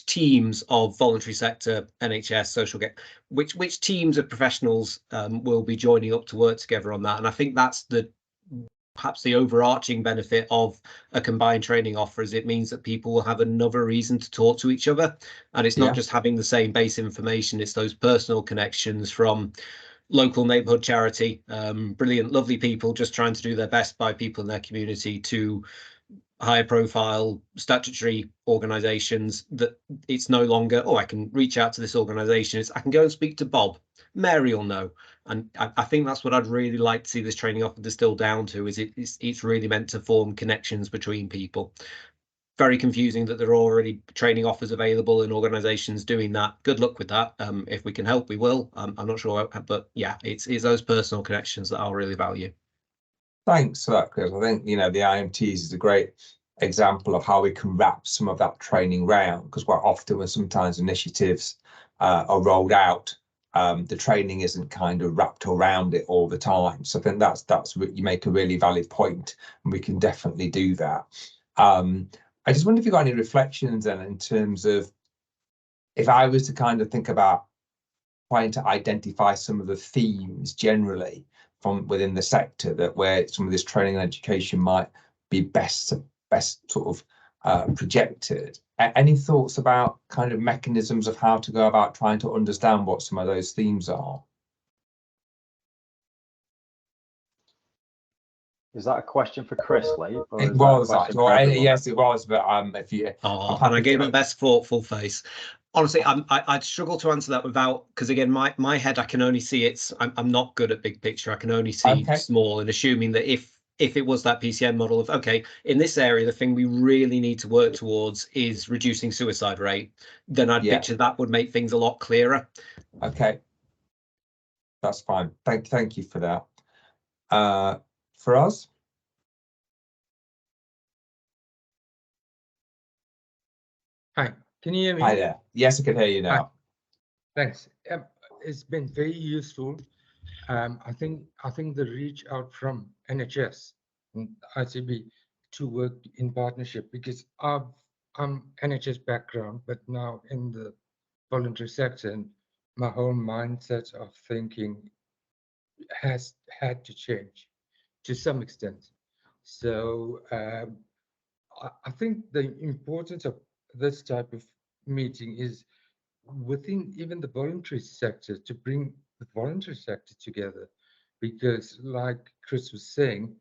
teams of voluntary sector, NHS, social care, which teams of professionals will be joining up to work together on that. And I think that's perhaps the overarching benefit of a combined training offer, is it means that people will have another reason to talk to each other, and it's not just having the same base information, it's those personal connections from local neighbourhood charity, brilliant, lovely people just trying to do their best by people in their community, to higher profile statutory organisations, that it's no longer, oh, I can reach out to this organisation. It's I can go and speak to Bob. Mary will know. And I think that's what I'd really like to see this training offer distill down to, is it's really meant to form connections between people. Very confusing that there are already training offers available and organisations doing that. Good luck with that. If we can help, we will. I'm not sure, but yeah, it's those personal connections that I'll really value. Thanks for that, Chris. I think, you know, the IMTs is a great example of how we can wrap some of that training round, because quite often when sometimes initiatives are rolled out, the training isn't kind of wrapped around it all the time. So I think that's you make a really valid point, and we can definitely do that. I just wonder if you've got any reflections then in terms of, if I was to kind of think about trying to identify some of the themes generally from within the sector, that where some of this training and education might be best sort of projected. Any thoughts about kind of mechanisms of how to go about trying to understand what some of those themes are? Is that a question for Chris, Lee? It was, yes, it was. But if you, and I gave my best thoughtful face. Honestly, I'd struggle to answer that without, because again, my head, I can only see I'm not good at big picture. I can only see small, and assuming that if it was that PCN model of, okay, in this area, the thing we really need to work towards is reducing suicide rate, then I'd picture that would make things a lot clearer. Okay, that's fine. Thank you for that. For us? Hi, can you hear me? Hi there. Yes, I can hear you now. Hi. Thanks. It's been very useful. I think the reach out from NHS and ICB to work in partnership, because I'm NHS background, but now in the voluntary sector, and my whole mindset of thinking has had to change to some extent. So I think the importance of this type of meeting is within even the voluntary sector, to bring the voluntary sector together, because like Chris was saying,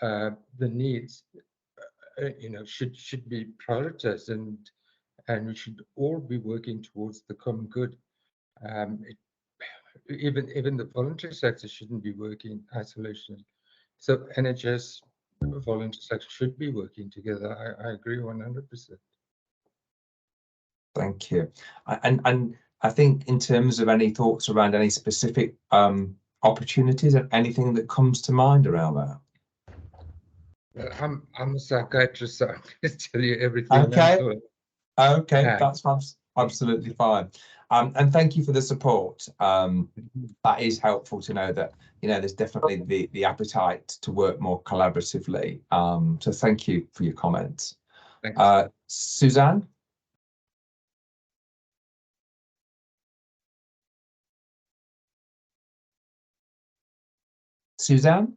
the needs should be prioritized, and we should all be working towards the common good. Even the voluntary sector shouldn't be working in isolation. So NHS voluntary sector should be working together. I agree 100%. Thank you. And I think in terms of any thoughts around any specific opportunities, and anything that comes to mind around that? I'm a psychiatrist, so I can tell you everything. Okay, that's absolutely fine. And thank you for the support. That is helpful to know that, you know, there's definitely the appetite to work more collaboratively. So thank you for your comments. Suzanne? Suzanne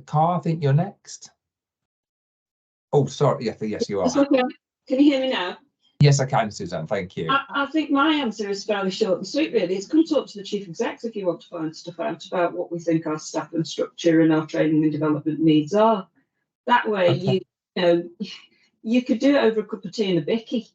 Carr, I think you're next. Oh, sorry. Yes, you are. Okay. Can you hear me now? Yes, I can, Suzanne. Thank you. I think my answer is fairly short and sweet, really. It's come talk to the chief execs if you want to find stuff out about what we think our staff and structure and our training and development needs are. That way, you could do it over a cup of tea and a bicky.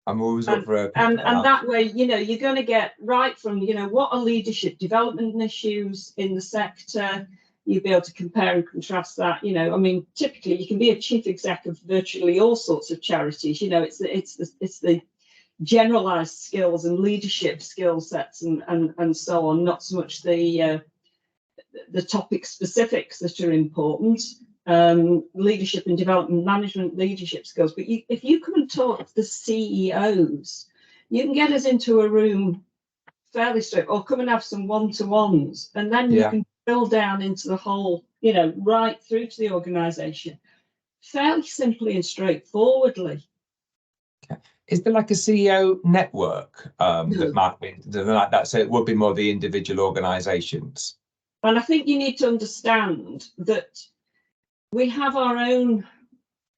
I'm always up for a and that way, you're going to get right from, what are leadership development issues in the sector. You'll be able to compare and contrast that. I mean, typically you can be a chief exec of virtually all sorts of charities. It's the generalized skills and leadership skill sets and so on, not so much the topic specifics that are important. Leadership and development, management, leadership skills. But if you come and talk to the CEOs, you can get us into a room fairly straight, or come and have some one-to-ones, and then you can drill down into the whole, right through to the organisation, fairly simply and straightforwardly. Okay. Is there like a CEO network that might be like that? So it would be more the individual organisations. And I think you need to understand that we have our own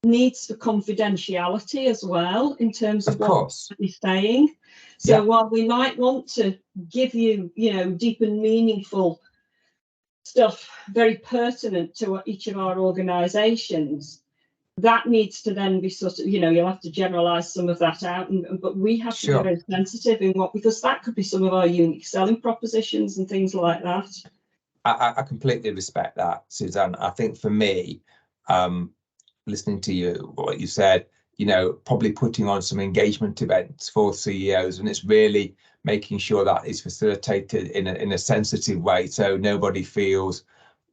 needs for confidentiality as well, in terms of what we're saying. So while we might want to give you, deep and meaningful stuff very pertinent to each of our organisations, that needs to then be sort of, you know, you'll have to generalise some of that out, but we have to be very sensitive in what, because that could be some of our unique selling propositions and things like that. I completely respect that, Suzanne. I think for me, listening to you, what you said, you know, probably putting on some engagement events for CEOs, and it's really making sure that is facilitated in a sensitive way, so nobody feels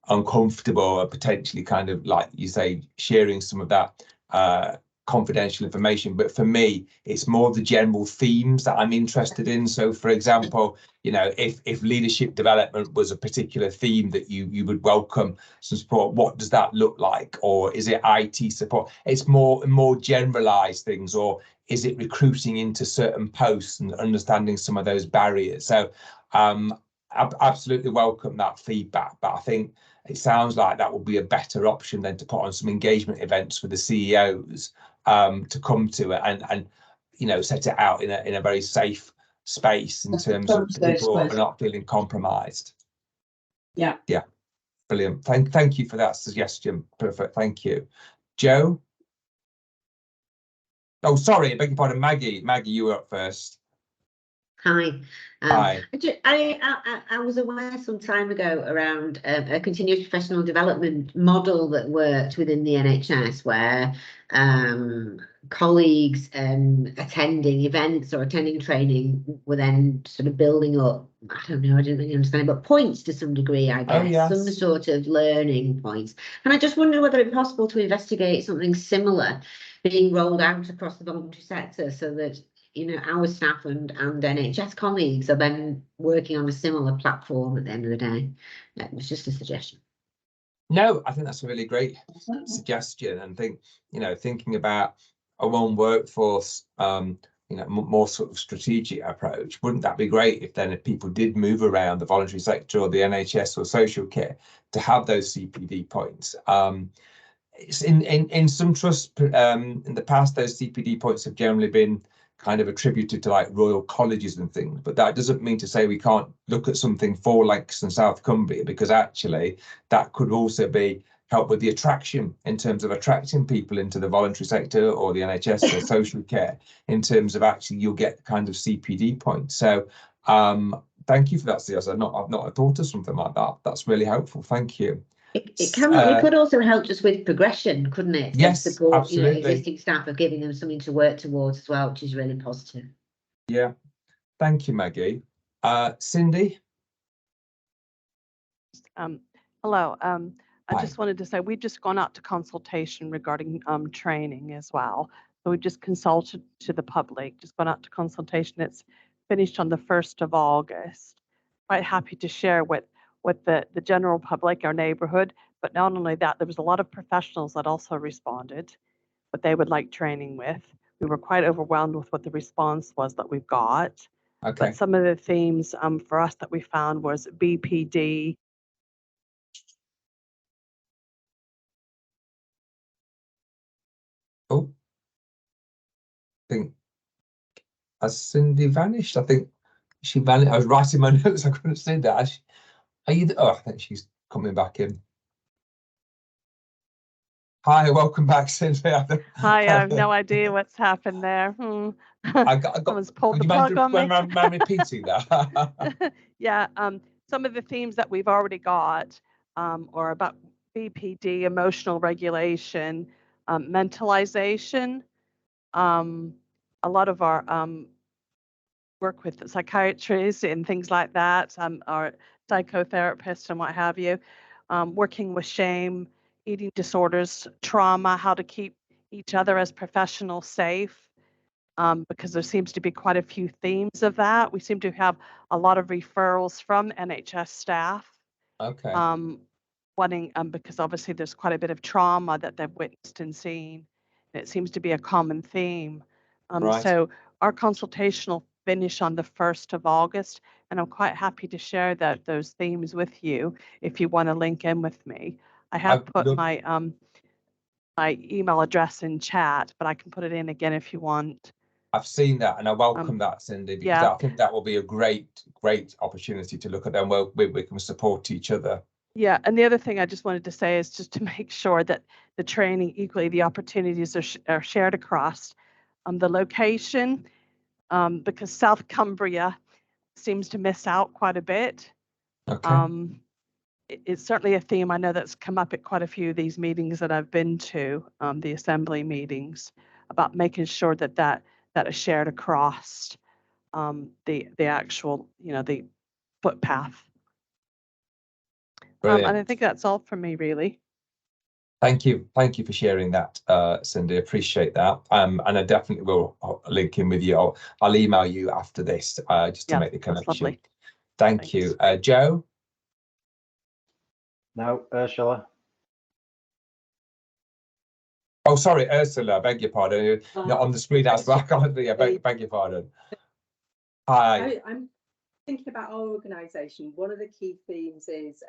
uncomfortable or potentially kind of, like you say, sharing some of that confidential information. But for me, it's more the general themes that I'm interested in. So for example, you know, if leadership development was a particular theme that you would welcome some support, what does that look like? Or is it IT support? It's more generalized things. Or is it recruiting into certain posts and understanding some of those barriers? So I absolutely welcome that feedback, but I think it sounds like that would be a better option than to put on some engagement events for the CEOs to come to it and you know, set it out in a very safe space in terms of people are not feeling compromised. Yeah. Yeah. Brilliant. Thank you for that suggestion. Perfect. Thank you. Joe? Oh, sorry, I beg your pardon, Maggie. Maggie, you were up first. Hi. Hi. I was aware some time ago around a continuous professional development model that worked within the NHS, where colleagues attending events or attending training were then sort of building up, I don't know, I didn't really understand, but points to some degree, I guess, yes. some sort of learning points. And I just wonder whether it's possible to investigate something similar being rolled out across the voluntary sector, so that, you know, our staff and NHS colleagues are then working on a similar platform at the end of the day. It was just a suggestion. No, I think that's a really great suggestion. And think, you know, thinking about a one workforce, you know, more sort of strategic approach, wouldn't that be great if then if people did move around the voluntary sector or the NHS or social care to have those CPD points? It's in some trusts in the past, those CPD points have generally been kind of attributed to like royal colleges and things, but that doesn't mean to say we can't look at something for Lancashire and South Cumbria, because actually that could also be help with the attraction in terms of attracting people into the voluntary sector or the NHS or social care, in terms of actually you'll get kind of CPD points. So thank you for that, CS. I've not thought of something like that. That's really helpful. Thank you. It could also help just with progression, couldn't it? Yes, support, absolutely. you know, existing staff, of giving them something to work towards as well, which is really positive. Yeah, thank you, Maggie. Cindy? Hello. I just wanted to say we've just gone out to consultation regarding training as well. So we've just consulted to the public, just gone out to consultation. It's finished on the 1st of August. Quite happy to share with the general public, our neighbourhood, but not only that, there was a lot of professionals that also responded, what they would like training with. We were quite overwhelmed with what the response was that we've got. Okay. But some of the themes for us that we found was BPD. Oh, I think, has Cindy vanished? I think she vanished. I was writing my notes, I couldn't see that. Are you? Oh, I think she's coming back in. Hi, welcome back, Cindy. Hi, I have no idea what's happened there. I got. Someone's pulled the plug on me. Mind repeating that? Yeah, some of the themes that we've already got are about BPD, emotional regulation, mentalization. A lot of our work with psychiatrists and things like that, our psychotherapists and what have you, working with shame, eating disorders, trauma, how to keep each other as professionals safe, because there seems to be quite a few themes of that. We seem to have a lot of referrals from NHS staff. Okay. Wanting, because obviously there's quite a bit of trauma that they've witnessed and seen. And it seems to be a common theme. Right. So our consultation will finish on the 1st of August, and I'm quite happy to share those themes with you if you want to link in with me. I have put my email address in chat, but I can put it in again if you want. I've seen that, and I welcome that, Cindy, because I think that will be a great opportunity to look at them where we can support each other. Yeah, and the other thing I just wanted to say is just to make sure that the training equally, the opportunities are shared across the location, because South Cumbria seems to miss out quite a bit. Okay. It's certainly a theme I know that's come up at quite a few of these meetings that I've been to, the assembly meetings, about making sure that is shared across the actual, the footpath. And I think that's all from me, really. Thank you for sharing that, Cindy. Appreciate that. And I definitely will link in with you. I'll email you after this just to make the connection. That's lovely. Thanks. You, Joe. No, Ursula. Oh, sorry, Ursula. Beg your pardon. Not on the screen as well. Beg your pardon. Hi. I'm thinking about our organisation. One of the key themes is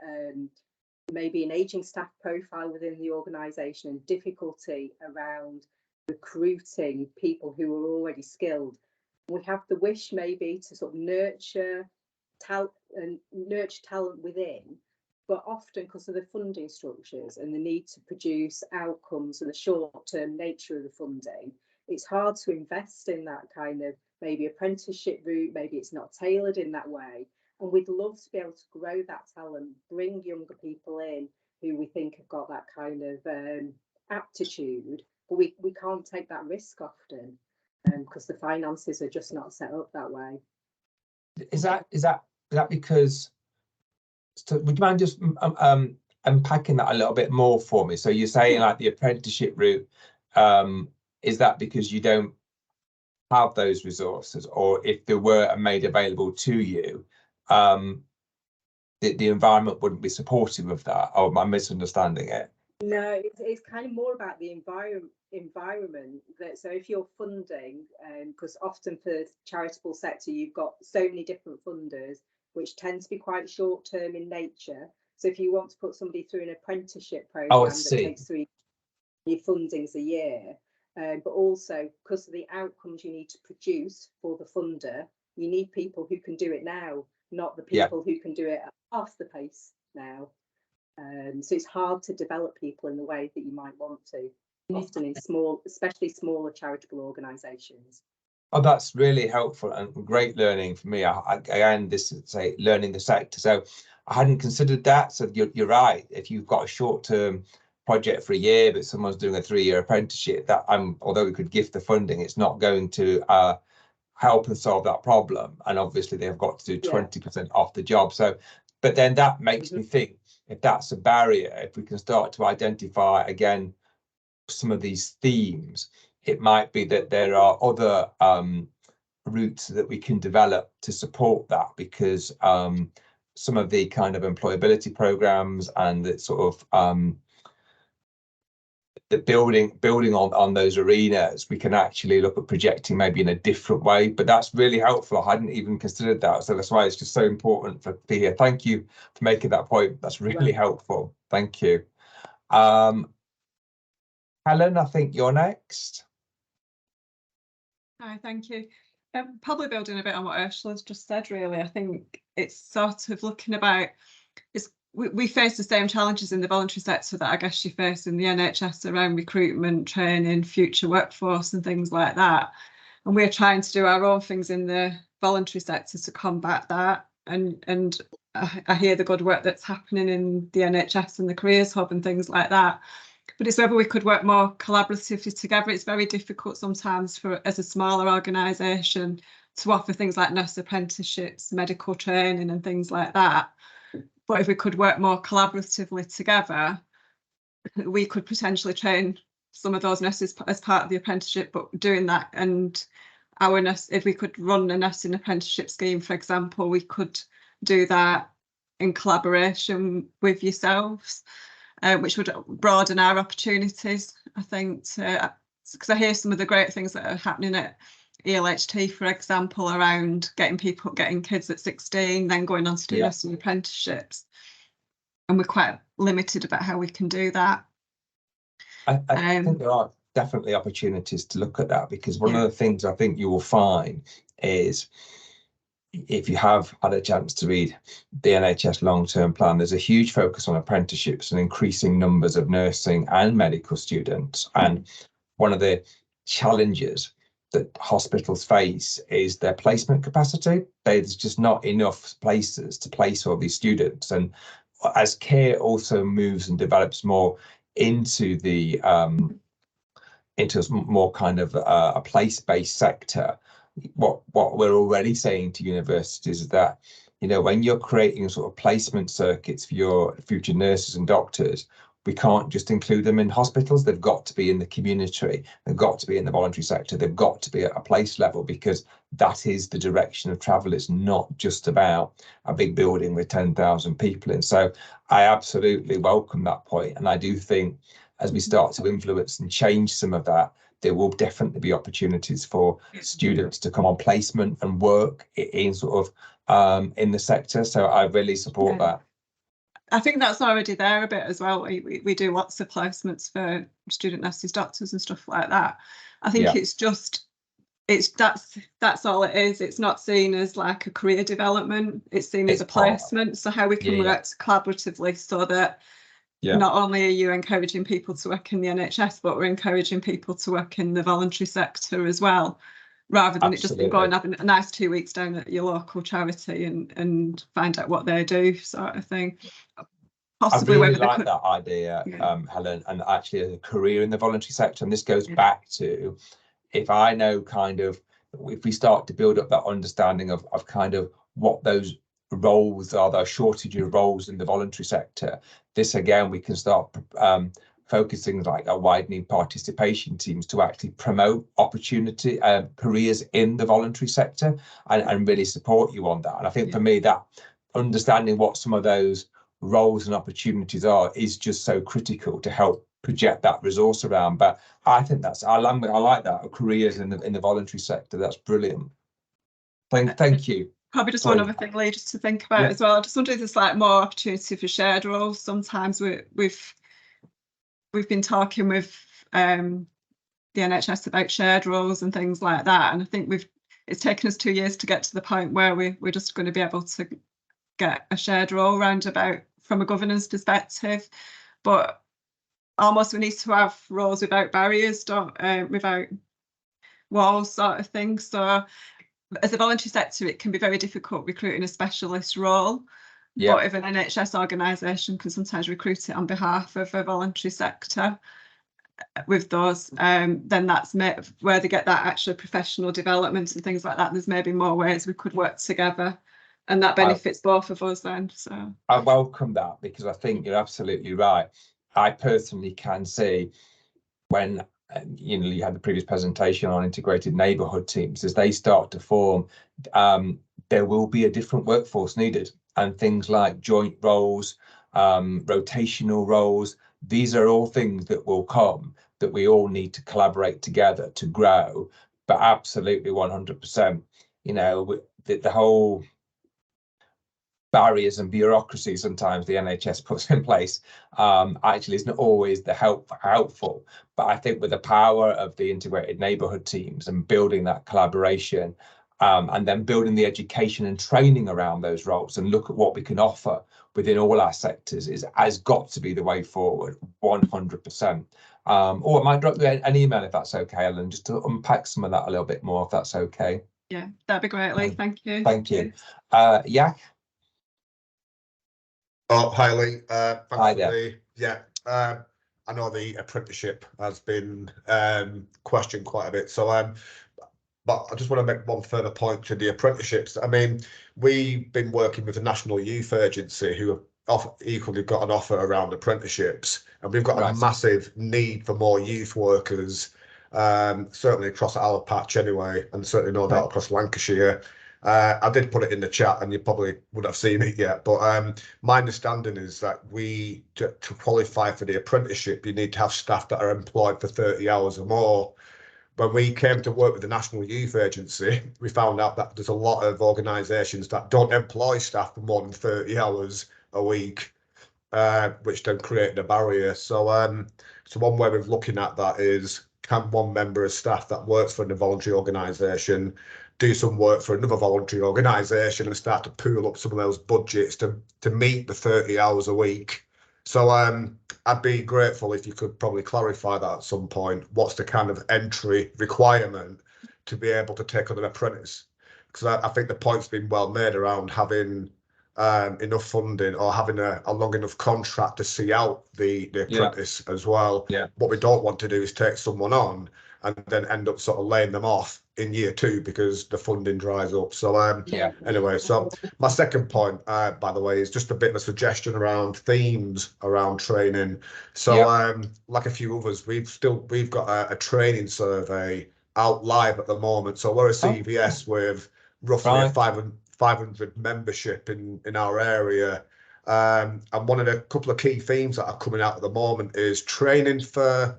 maybe an ageing staff profile within the organisation and difficulty around recruiting people who are already skilled. We have the wish maybe to sort of nurture talent within, but often because of the funding structures and the need to produce outcomes and the short-term nature of the funding, it's hard to invest in that kind of maybe apprenticeship route. Maybe it's not tailored in that way. And we'd love to be able to grow that talent, bring younger people in who we think have got that kind of aptitude, but we can't take that risk often because the finances are just not set up that way. Is that because? So would you mind just unpacking that a little bit more for me? So you're saying like the apprenticeship route, is that because you don't have those resources, or if they were made available to you, the environment wouldn't be supportive of that? Or am I misunderstanding it? No, it's kind of more about the environment. That so if you're funding, because often for the charitable sector you've got so many different funders which tend to be quite short term in nature. So if you want to put somebody through an apprenticeship program that takes 3 years, your funding's a year. But also because of the outcomes you need to produce for the funder, you need people who can do it now, not the people who can do it at half the pace now. So it's hard to develop people in the way that you might want to, often in especially smaller charitable organisations. Oh, that's really helpful and great learning for me. Again, this is learning the sector. So I hadn't considered that. So you're right. If you've got a short-term project for a year, but someone's doing a 3-year apprenticeship, that although we could gift the funding, it's not going to help and solve that problem. And obviously they've got to do 20% off the job. So, but then that makes me think, if that's a barrier, if we can start to identify again some of these themes, it might be that there are other routes that we can develop to support that, because some of the kind of employability programs and the sort of the building on those arenas, we can actually look at projecting maybe in a different way. But that's really helpful. I hadn't even considered that. So that's why it's just so important to hear. Thank you for making that point. That's really helpful. Thank you. Helen, I think you're next. Hi, thank you. Probably building a bit on what Ursula's just said, really. I think it's sort of looking about, we face the same challenges in the voluntary sector that I guess you face in the NHS around recruitment, training, future workforce and things like that. And we're trying to do our own things in the voluntary sector to combat that. And I hear the good work that's happening in the NHS and the Careers Hub and things like that. But it's whether we could work more collaboratively together. It's very difficult sometimes as a smaller organisation to offer things like nurse apprenticeships, medical training and things like that. But if we could work more collaboratively together, we could potentially train some of those nurses as part of the apprenticeship, but doing that, and our nurse, if we could run a nursing apprenticeship scheme, for example, we could do that in collaboration with yourselves. Which would broaden our opportunities, I think, because I hear some of the great things that are happening at ELHT, for example, around getting kids at 16, then going on to do nursing apprenticeships. And we're quite limited about how we can do that. I think there are definitely opportunities to look at that, because one of the things I think you will find is if you have had a chance to read the NHS long-term plan, there's a huge focus on apprenticeships and increasing numbers of nursing and medical students. And one of the challenges that hospitals face is their placement capacity. There's just not enough places to place all these students. And as care also moves and develops more into the into more kind of a place-based sector, what we're already saying to universities is that, you know, when you're creating sort of placement circuits for your future nurses and doctors, we can't just include them in hospitals. They've got to be in the community. They've got to be in the voluntary sector. They've got to be at a place level, because that is the direction of travel. It's not just about a big building with 10,000 people in. So I absolutely welcome that point. And I do think as we start to influence and change some of that, there will definitely be opportunities for students to come on placement and work in sort of in the sector. So I really support that. I think that's already there a bit as well. We do lots of placements for student nurses, doctors and stuff like that. I think it's just, that's all it is. It's not seen as like a career development. It's seen as a placement. So how we can work collaboratively so that not only are you encouraging people to work in the NHS, but we're encouraging people to work in the voluntary sector as well, rather than it just be going having a nice 2 weeks down at your local charity and find out what they do, sort of thing. Possibly I really like that idea, Helen, and actually as a career in the voluntary sector. And this goes back to, if I know kind of, if we start to build up that understanding of kind of what those roles are, those shortage of roles in the voluntary sector, this again, we can start focusing like a widening participation teams to actually promote opportunity careers in the voluntary sector and really support you on that. And I think for me, that understanding what some of those roles and opportunities are is just so critical to help project that resource around. But I think that's, I like that, careers in the voluntary sector. That's brilliant. Thank you. Probably just one other thing, Lee, just to think about as well. I just wonder if there's like more opportunity for shared roles. Sometimes we've been talking with the NHS about shared roles and things like that, and I think it's taken us 2 years to get to the point where we're just going to be able to get a shared role roundabout from a governance perspective. But almost we need to have roles without barriers, without walls, sort of thing. So as a voluntary sector, it can be very difficult recruiting a specialist role. But if an NHS organisation can sometimes recruit it on behalf of a voluntary sector with those, then that's where they get that actual professional development and things like that. There's maybe more ways we could work together, and that benefits both of us then. So I welcome that, because I think you're absolutely right. I personally can see when you know, you had the previous presentation on integrated neighbourhood teams, as they start to form, there will be a different workforce needed, and things like joint roles, rotational roles, these are all things that will come, that we all need to collaborate together to grow. But absolutely 100%, you know, the whole barriers and bureaucracy sometimes the NHS puts in place actually isn't always the helpful. But I think with the power of the integrated neighbourhood teams and building that collaboration, and then building the education and training around those roles and look at what we can offer within all our sectors has got to be the way forward, 100%. Or I might drop you an email if that's okay, Ellen, just to unpack some of that a little bit more, if that's okay. Yeah, that'd be great, Lee. Thank you. Thank you. Oh, hi, Lee. Thanks hi for there. I know the apprenticeship has been questioned quite a bit. So, but I just want to make one further point to the apprenticeships. I mean, we've been working with the National Youth Agency, who have equally got an offer around apprenticeships, and we've got a massive need for more youth workers, certainly across our patch anyway, and certainly no doubt across Lancashire. I did put it in the chat, and you probably would have seen it yet, but my understanding is that to qualify for the apprenticeship, you need to have staff that are employed for 30 hours or more. When we came to work with the National Youth Agency, we found out that there's a lot of organisations that don't employ staff for more than 30 hours a week, which then created a barrier. So, so one way of looking at that is, can one member of staff that works for the voluntary organisation do some work for another voluntary organisation and start to pool up some of those budgets to meet the 30 hours a week. So I'd be grateful if you could probably clarify that at some point. What's the kind of entry requirement to be able to take on an apprentice? Because I think the point's been well made around having enough funding or having a long enough contract to see out the apprentice as well. Yeah. What we don't want to do is take someone on and then end up sort of laying them off in year 2 because the funding dries up. So anyway, so my second point, by the way, is just a bit of a suggestion around themes around training. So like a few others, we've got a training survey out live at the moment. So we're a CVS with roughly a 500 membership in our area. And one of the couple of key themes that are coming out at the moment is training for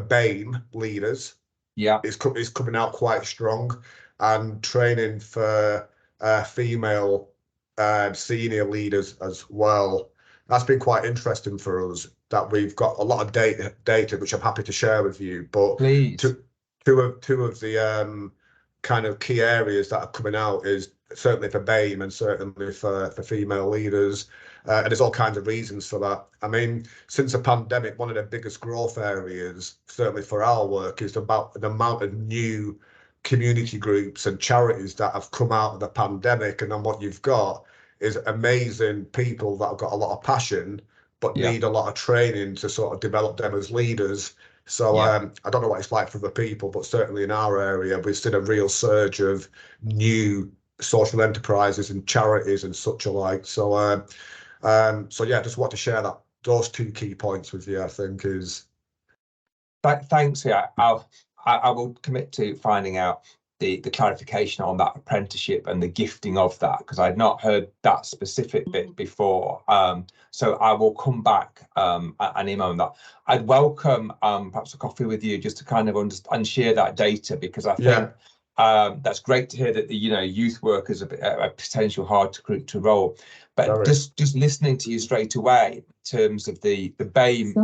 BAME leaders. Is coming out quite strong, and training for female senior leaders as well. That's been quite interesting for us, that we've got a lot of data which I'm happy to share with you. But please, two of the kind of key areas that are coming out is certainly for BAME and certainly for female leaders. And there's all kinds of reasons for that. I mean, since the pandemic, one of the biggest growth areas, certainly for our work, is about the amount of new community groups and charities that have come out of the pandemic. And then what you've got is amazing people that have got a lot of passion, but need a lot of training to sort of develop them as leaders. So I don't know what it's like for other people, but certainly in our area, we've seen a real surge of new social enterprises and charities and such alike. So yeah, just want to share that those 2 key points with you. I think is. Thanks. Yeah, I will commit to finding out the clarification on that apprenticeship and the gifting of that, because I'd not heard that specific bit before. So I will come back and email on that. I'd welcome perhaps a coffee with you just to kind of understand and share that data, because I think that's great to hear that the youth work is a potential hard to recruit to role. But just listening to you straight away in terms of the BAME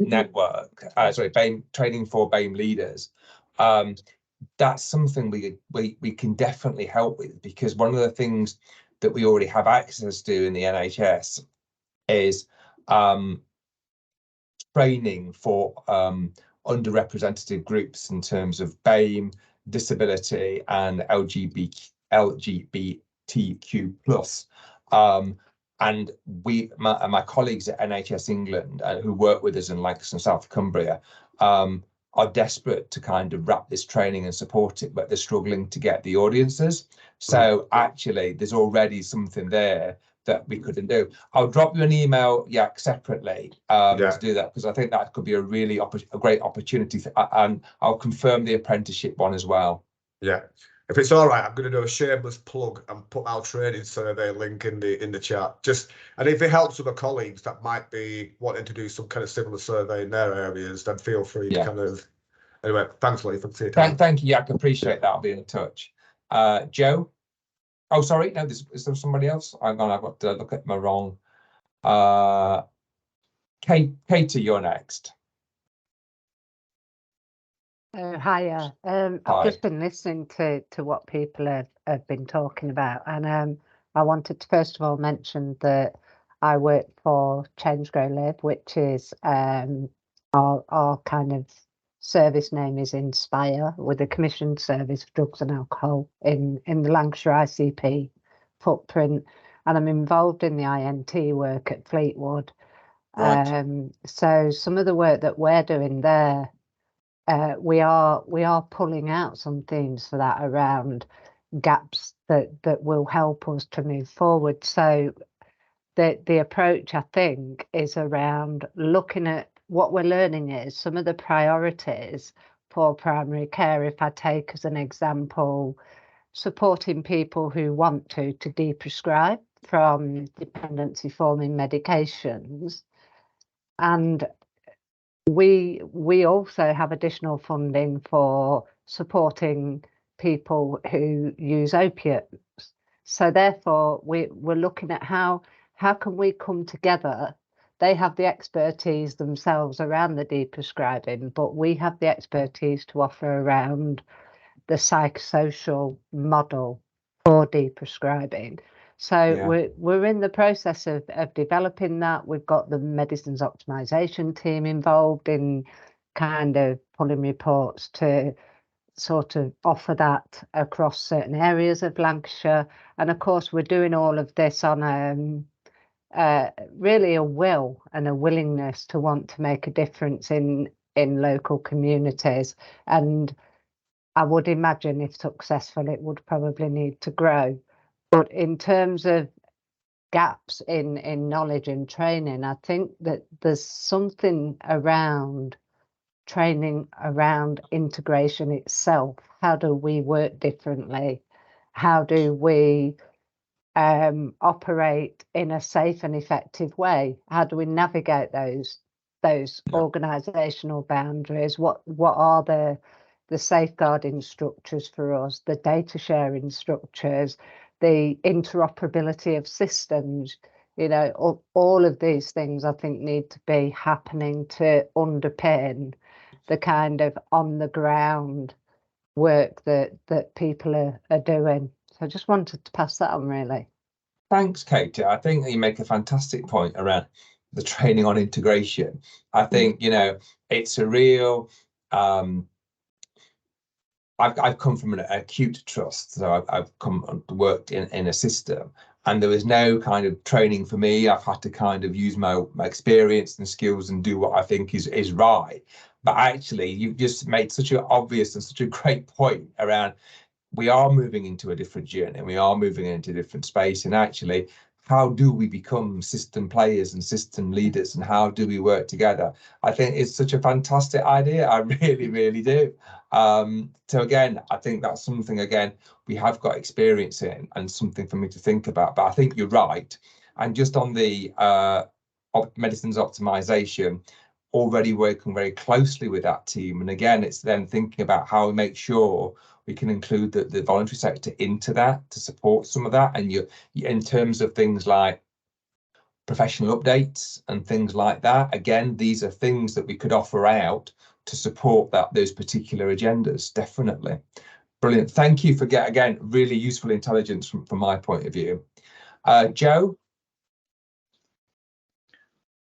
network, BAME training for BAME leaders, that's something we can definitely help with, because one of the things that we already have access to in the NHS is training for underrepresented groups in terms of BAME, disability, and LGBTQ plus. And my colleagues at NHS England who work with us in Lancashire and South Cumbria are desperate to kind of wrap this training and support it, but they're struggling to get the audiences. So actually, there's already something there that we couldn't do. I'll drop you an email, separately to do that, because I think that could be a really a great opportunity, and I'll confirm the apprenticeship one as well. Yeah, if it's all right, I'm going to do a shameless plug and put our training survey link in the chat. And if it helps other colleagues that might be wanting to do some kind of similar survey in their areas, then feel free to kind of. Anyway, thanks, Lee, for your time. Thank you. I can appreciate that. I'll be in touch. Joe. Oh, sorry. No, is there somebody else? Hang on, I've got to look at my wrong. Katie, you're next. Hiya. I've just been listening to what people have been talking about, and I wanted to first of all mention that I work for Change Grow Live, which is our kind of service name is Inspire, with a commissioned service of drugs and alcohol in the Lancashire ICP footprint, and I'm involved in the INT work at Fleetwood. So some of the work that we're doing there, we are pulling out some themes for that around gaps that will help us to move forward. So the approach, I think, is around looking at what we're learning is some of the priorities for primary care. If I take as an example, supporting people who want to deprescribe from dependency forming medications, and we also have additional funding for supporting people who use opiates. So therefore we're looking at how can we come together they have the expertise themselves around the deprescribing, but we have the expertise to offer around the psychosocial model for deprescribing. So we're in the process of developing that. We've got the medicines optimization team involved in kind of pulling reports to sort of offer that across certain areas of Lancashire. And of course, we're doing all of this on really a will and a willingness to want to make a difference in local communities. And I would imagine if successful, it would probably need to grow. But in terms of gaps in knowledge and training, I think that there's something around training around integration itself. How do we work differently? How do we operate in a safe and effective way? How do we navigate those organisational boundaries? What are the safeguarding structures for us, the data sharing structures, the interoperability of systems? You know, all of these things I think need to be happening to underpin the kind of on the ground work that people are doing. So I just wanted to pass that on, really. Thanks, Katie. I think you make a fantastic point around the training on integration. I think, you know, it's a real I've come from an acute trust, so I've come and worked in a system, and there was no kind of training for me. I've had to kind of use my experience and skills and do what I think is right. But actually, you've just made such an obvious and such a great point around we are moving into a different journey, and we are moving into a different space. And actually, how do we become system players and system leaders, and how do we work together? I think it's such a fantastic idea. I really, really do. So again, I think that's something, again, we have got experience in and something for me to think about. But I think you're right. And just on the medicines optimization, already working very closely with that team. And again, it's then thinking about how we make sure we can include the voluntary sector into that to support some of that. And you in terms of things like professional updates and things like that, again, these are things that we could offer out to support those particular agendas. Definitely. Brilliant. Thank you for again, really useful intelligence from my point of view. Joe?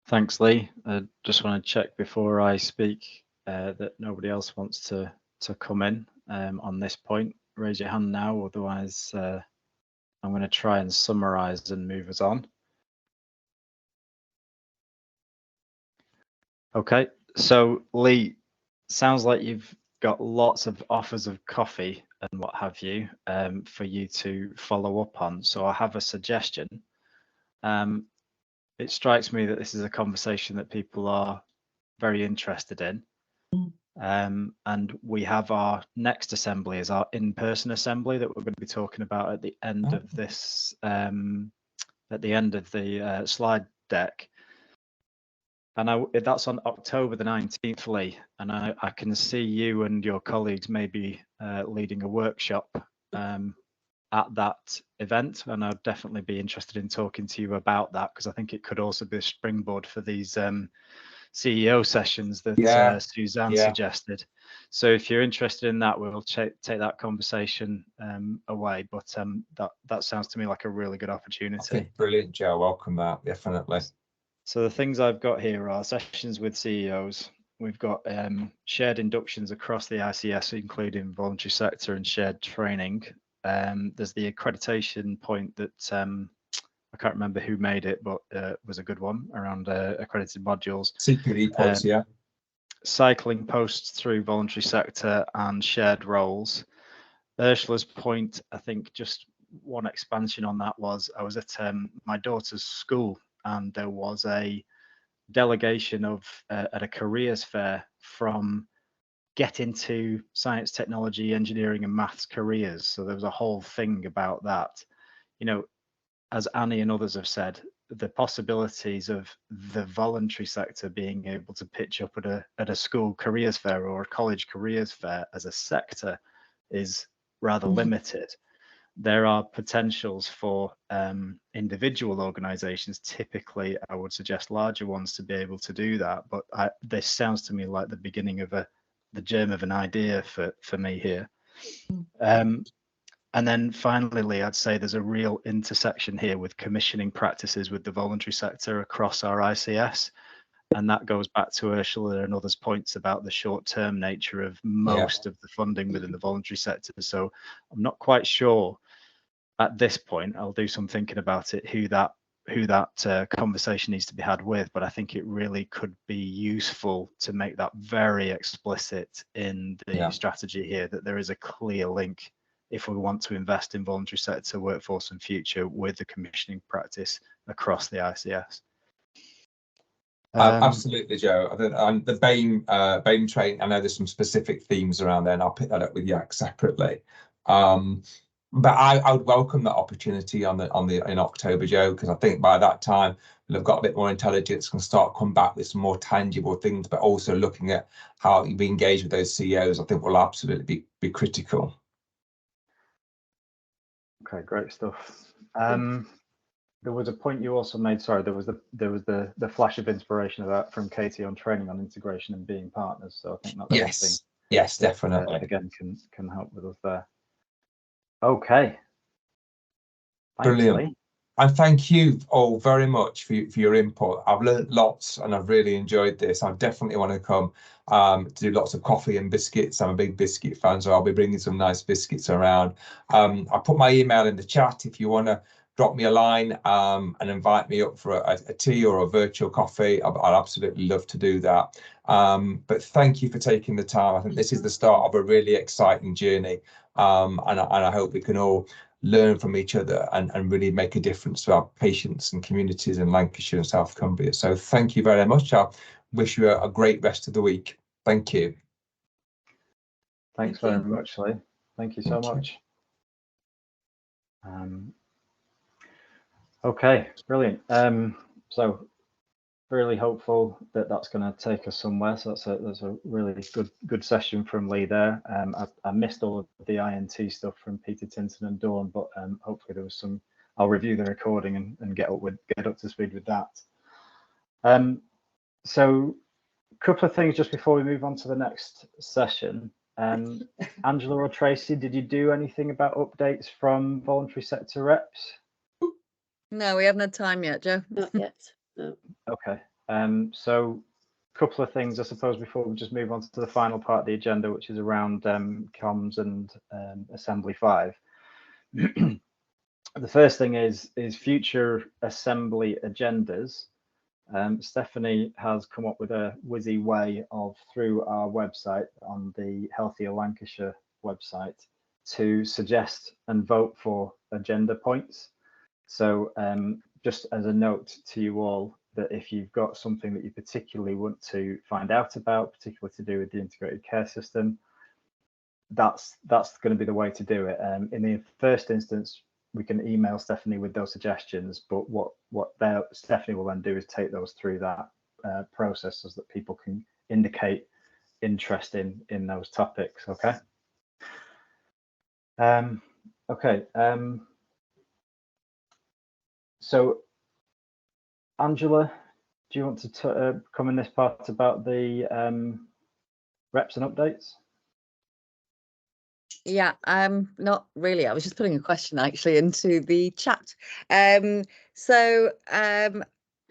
Thanks, Lee. I just want to check before I speak that nobody else wants to come in on this point. Raise your hand now, otherwise I'm going to try and summarize and move us on. Okay, so Lee, sounds like you've got lots of offers of coffee and what have you for you to follow up on. So I have a suggestion. It strikes me that this is a conversation that people are very interested in. And we have our next assembly is our in-person assembly that we're going to be talking about at the end of this, at the end of the slide deck. And that's on October the 19th, Lee. And I can see you and your colleagues maybe leading a workshop at that event, and I'd definitely be interested in talking to you about that, because I think it could also be a springboard for these CEO sessions that Suzanne suggested. So if you're interested in that, we'll take that conversation away. But that sounds to me like a really good opportunity. I think brilliant, Joe. Welcome that, definitely. So the things I've got here are sessions with CEOs. We've got shared inductions across the ICS, including voluntary sector and shared training. There's the accreditation point that I can't remember who made it, but was a good one around accredited modules. CPD points, yeah. Cycling posts through voluntary sector and shared roles. Ursula's point, I think just one expansion on that was I was at my daughter's school, and there was a delegation of at a careers fair from get into science, technology, engineering and maths careers. So there was a whole thing about that. You know, as Annie and others have said, the possibilities of the voluntary sector being able to pitch up at a school careers fair or a college careers fair as a sector is rather limited. there are potentials for individual organisations. Typically, I would suggest larger ones to be able to do that. But this sounds to me like the beginning of the germ of an idea for me here. And then finally, Lee, I'd say there's a real intersection here with commissioning practices with the voluntary sector across our ICS. And that goes back to Ursula and others' points about the short-term nature of most of the funding within the voluntary sector. So I'm not quite sure at this point, I'll do some thinking about it, who that conversation needs to be had with, but I think it really could be useful to make that very explicit in the strategy here, that there is a clear link if we want to invest in voluntary sector workforce and future with the commissioning practice across the ICS. Absolutely, Joe. I think the BAME training, I know there's some specific themes around there, and I'll pick that up with Yak separately. But I would welcome that opportunity in October, Joe, because I think by that time we'll have got a bit more intelligence, can start come back with some more tangible things, but also looking at how we engage with those CEOs, I think will absolutely be critical. Okay, great stuff. There was a point you also made. Sorry, there was the flash of inspiration of that from Katie on training on integration and being partners. So I think that's yes, definitely. Again, can help with us there. Okay. Thanks, Brilliant. Lee. And thank you all very much for your input. I've learned lots and I've really enjoyed this. I definitely want to come to do lots of coffee and biscuits. I'm a big biscuit fan, so I'll be bringing some nice biscuits around. I put my email in the chat if you want to drop me a line and invite me up for a tea or a virtual coffee. I'd absolutely love to do that. But thank you for taking the time. I think this is the start of a really exciting journey. And I hope we can all learn from each other and really make a difference to our patients and communities in Lancashire and South Cumbria. So thank you very much. I wish you a great rest of the week. Thank you. Thanks very much, Lee. Thank you so much. Okay, brilliant. So really hopeful that that's going to take us somewhere. So that's a really good session from Lee there. I missed all of the INT stuff from Peter Tinton and Dawn, but hopefully there was some. I'll review the recording and get up to speed with that. So a couple of things just before we move on to the next session. Angela or Tracy, did you do anything about updates from voluntary sector reps? No, we haven't had time yet, Joe. Not yet. No. Okay. So a couple of things, I suppose, before we just move on to the final part of the agenda, which is around comms and Assembly 5. The first thing is future Assembly agendas. Stephanie has come up with a whizzy way of, through our website on the Healthier Lancashire website, to suggest and vote for agenda points. So just as a note to you all, that if you've got something that you particularly want to find out about, particularly to do with the integrated care system, that's going to be the way to do it. In the first instance, we can email Stephanie with those suggestions, but what Stephanie will then do is take those through that process so that people can indicate interest in those topics. Okay. So Angela, do you want to come in this part about the reps and updates? Yeah, not really. I was just putting a question actually into the chat. So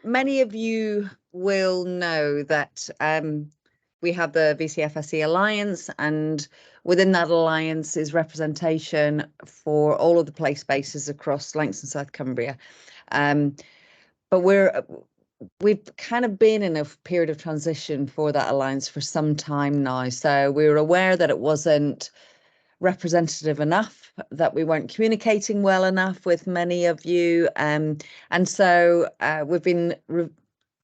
many of you will know that we have the VCFSE Alliance, and within that alliance is representation for all of the place bases across Lancs and South Cumbria. But we've kind of been in a period of transition for that alliance for some time now. So we were aware that it wasn't representative enough, that we weren't communicating well enough with many of you. And so we've been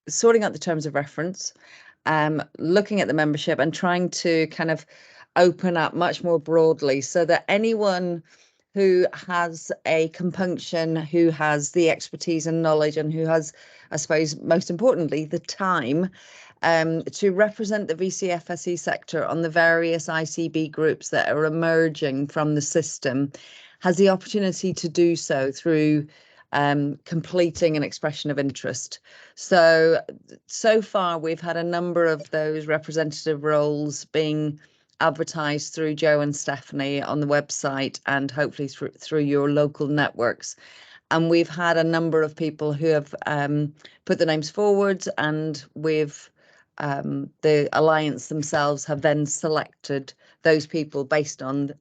sorting out the terms of reference, looking at the membership and trying to kind of open up much more broadly so that anyone who has a compunction, who has the expertise and knowledge, and who has, I suppose, most importantly, the time to represent the VCFSE sector on the various ICB groups that are emerging from the system, has the opportunity to do so through completing an expression of interest. So far we've had a number of those representative roles being advertised through Joe and Stephanie on the website, and hopefully through your local networks. And we've had a number of people who have put their names forward, and we've the Alliance themselves have then selected those people based on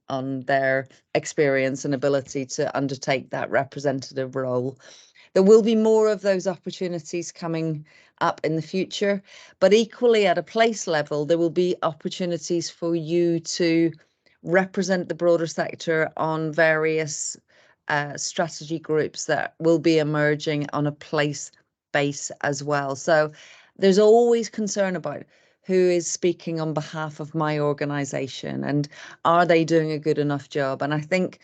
their experience and ability to undertake that representative role. There will be more of those opportunities coming up in the future, but equally at a place level, there will be opportunities for you to represent the broader sector on various strategy groups that will be emerging on a place base as well. So there's always concern about who is speaking on behalf of my organisation and are they doing a good enough job. And I think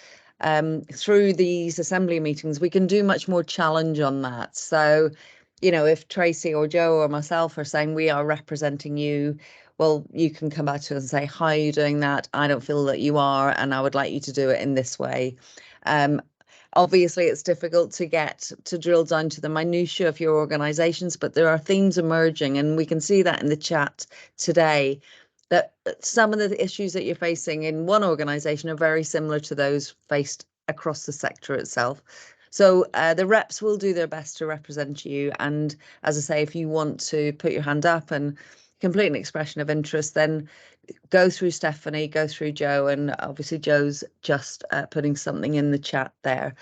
through these assembly meetings, we can do much more challenge on that. So, you know, if Tracy or Joe or myself are saying we are representing you, well, you can come back to us and say, how are you doing that? I don't feel that you are, and I would like you to do it in this way. Obviously, it's difficult to get to drill down to the minutiae of your organisations, but there are themes emerging, and we can see that in the chat today, that some of the issues that you're facing in one organisation are very similar to those faced across the sector itself. So the reps will do their best to represent you. And as I say, if you want to put your hand up and complete an expression of interest, then go through Stephanie, go through Joe, and obviously Joe's just putting something in the chat there.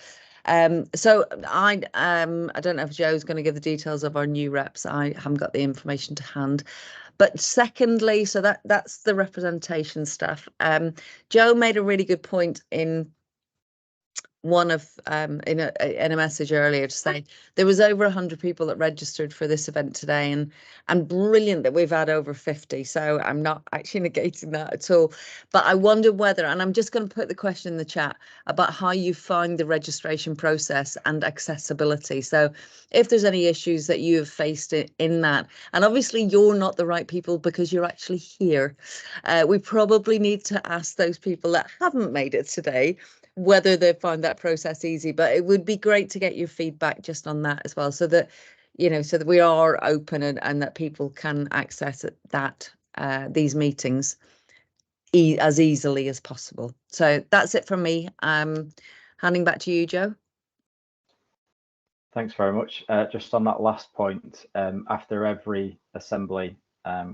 So I don't know if Joe's going to give the details of our new reps. I haven't got the information to hand. But secondly, so that's the representation stuff. Joe made a really good point in one of in a message earlier to say there was over 100 people that registered for this event today, and brilliant that we've had over 50. So I'm not actually negating that at all, but I wonder whether, and I'm just going to put the question in the chat about how you find the registration process and accessibility. So if there's any issues that you have faced in that, and obviously you're not the right people because you're actually here, we probably need to ask those people that haven't made it today whether they find that process easy. But it would be great to get your feedback just on that as well, so that, you know, so that we are open and that people can access that these meetings as easily as possible. So that's it from me. Handing back to you, Joe. Thanks very much. Just on that last point, after every assembly,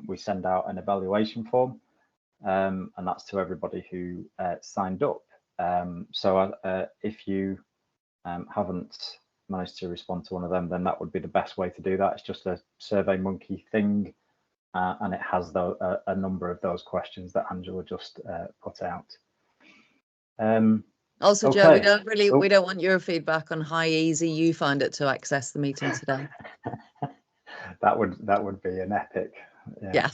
we send out an evaluation form, and that's to everybody who signed up. So if you haven't managed to respond to one of them, then that would be the best way to do that. It's just a SurveyMonkey thing, and it has a number of those questions that Angela just put out. Also, okay. Joe, we don't want your feedback on how easy you find it to access the meeting today. that would be an epic. Yeah.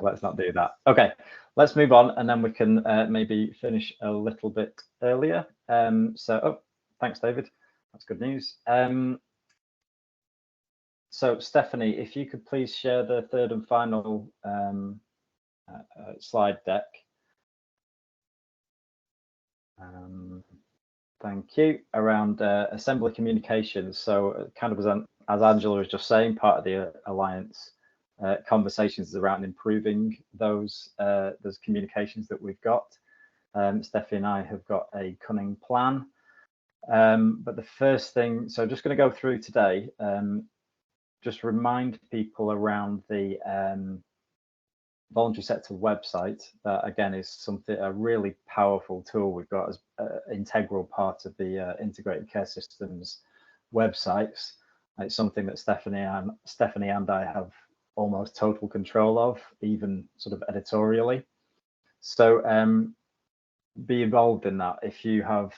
Let's not do that. Okay, let's move on, and then we can maybe finish a little bit earlier. Thanks, David. That's good news. So Stephanie, if you could please share the third and final slide deck. Thank you. Around assembly communications. So kind of as Angela was just saying, part of the Alliance conversations is around improving those communications that we've got. Stephanie and I have got a cunning plan. But the first thing, so just going to go through today, just remind people around the voluntary sector website. That again is a really powerful tool we've got as an integral part of the integrated care systems websites. It's something that Stephanie and I have almost total control of, even sort of editorially. So be involved in that. If you have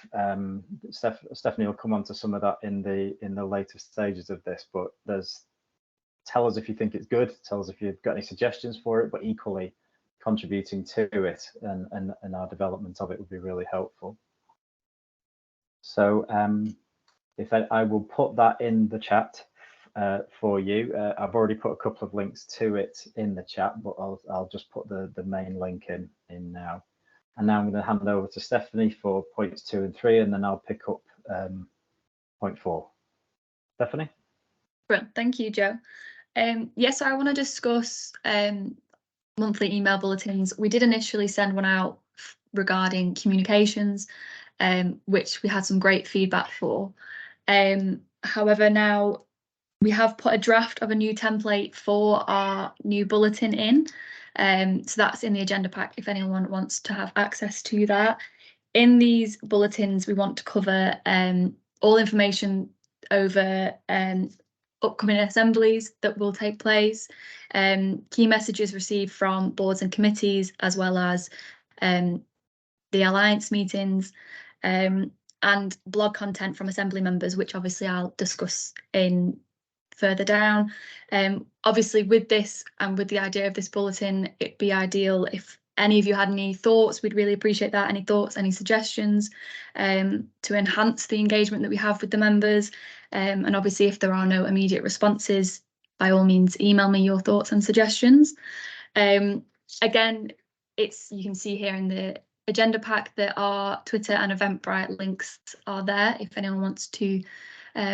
Stephanie will come on to some of that in the later stages of this, but tell us if you think it's good, tell us if you've got any suggestions for it, but equally contributing to it and our development of it would be really helpful. So if I will put that in the chat for you. I've already put a couple of links to it in the chat, but I'll just put the main link in now. And now I'm going to hand over to Stephanie for points 2 and 3, and then I'll pick up point 4. Stephanie? Brilliant. Thank you, Joe. Yes, I want to discuss monthly email bulletins. We did initially send one out regarding communications, which we had some great feedback for. However, now we have put a draft of a new template for our new bulletin in. So that's in the agenda pack if anyone wants to have access to that. In these bulletins, we want to cover all information over upcoming assemblies that will take place, key messages received from boards and committees, as well as the Alliance meetings, and blog content from assembly members, which obviously I'll discuss in further down. Obviously with this and with the idea of this bulletin, it'd be ideal if any of you had any thoughts. We'd really appreciate that. Any thoughts, any suggestions to enhance the engagement that we have with the members. And obviously if there are no immediate responses, by all means email me your thoughts and suggestions. Again, you can see here in the agenda pack that our Twitter and Eventbrite links are there. If anyone wants to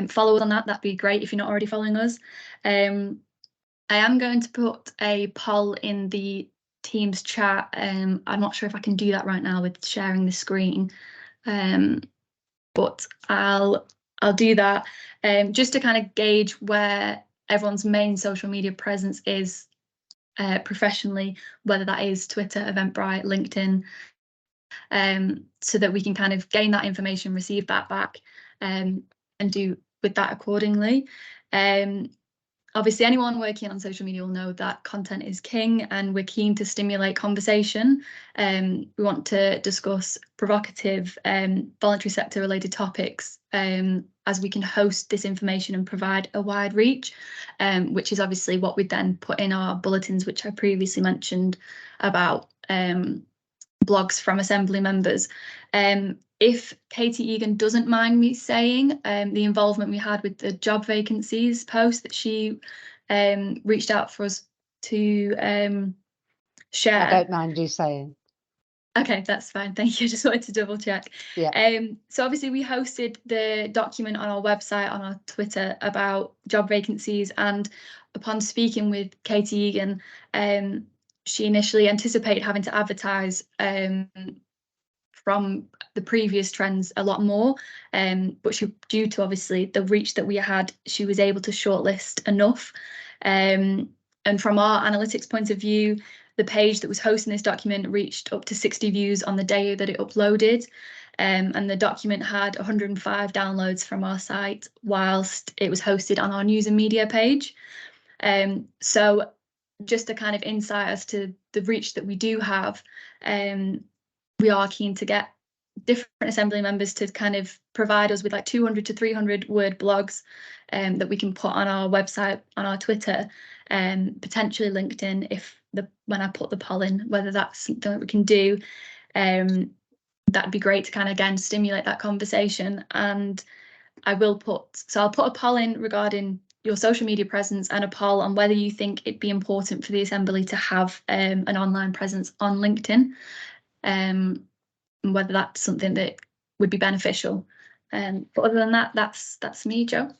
follow us on that, that'd be great if you're not already following us. I am going to put a poll in the Teams chat. I'm not sure if I can do that right now with sharing the screen, but I'll do that just to kind of gauge where everyone's main social media presence is professionally, whether that is Twitter, Eventbrite, LinkedIn, so that we can kind of gain that information, receive that back, and do with that accordingly. Obviously, anyone working on social media will know that content is king, and we're keen to stimulate conversation. We want to discuss provocative voluntary sector related topics as we can host this information and provide a wide reach, which is obviously what we then put in our bulletins, which I previously mentioned about blogs from assembly members. If Katie Egan doesn't mind me saying, the involvement we had with the job vacancies post that she reached out for us to share. I don't mind you saying. Okay, that's fine. Thank you. Just wanted to double check. Yeah. So obviously we hosted the document on our website, on our Twitter, about job vacancies, and upon speaking with Katie Egan, she initially anticipated having to advertise from the previous trends a lot more, but due to obviously the reach that we had, she was able to shortlist enough. And from our analytics point of view, the page that was hosting this document reached up to 60 views on the day that it uploaded, and the document had 105 downloads from our site whilst it was hosted on our news and media page. So just a kind of insight as to the reach that we do have, we are keen to get different assembly members to kind of provide us with like 200 to 300 word blogs that we can put on our website, on our Twitter, potentially LinkedIn when I put the poll in, whether that's something that we can do. That'd be great to kind of again stimulate that conversation. And I'll put a poll in regarding your social media presence and a poll on whether you think it'd be important for the assembly to have an online presence on LinkedIn, and whether that's something that would be beneficial. But other than that, that's me, Joe.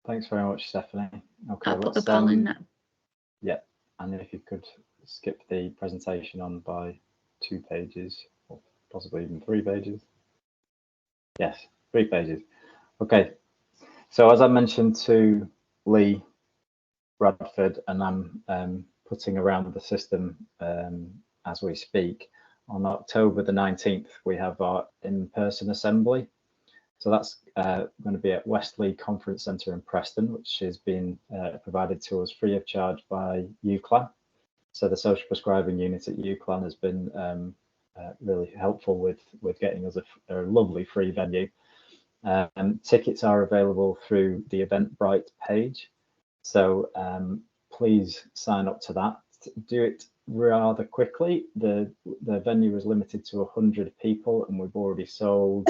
Thanks very much, Stephanie. Okay, I'll put the poll in now. Yeah, and if you could skip the presentation on by 2 pages, or possibly even 3 pages. Yes, 3 pages. Okay, so as I mentioned to Lee Bradford, and I'm putting around the system as we speak, on October the 19th, we have our in-person assembly. So that's going to be at Westley Conference Centre in Preston, which has been provided to us free of charge by UCLAN. So the social prescribing unit at UCLAN has been really helpful with getting us a lovely free venue. Tickets are available through the Eventbrite page. So please sign up to that. Do it rather quickly. The venue is limited to 100 people, and we've already sold.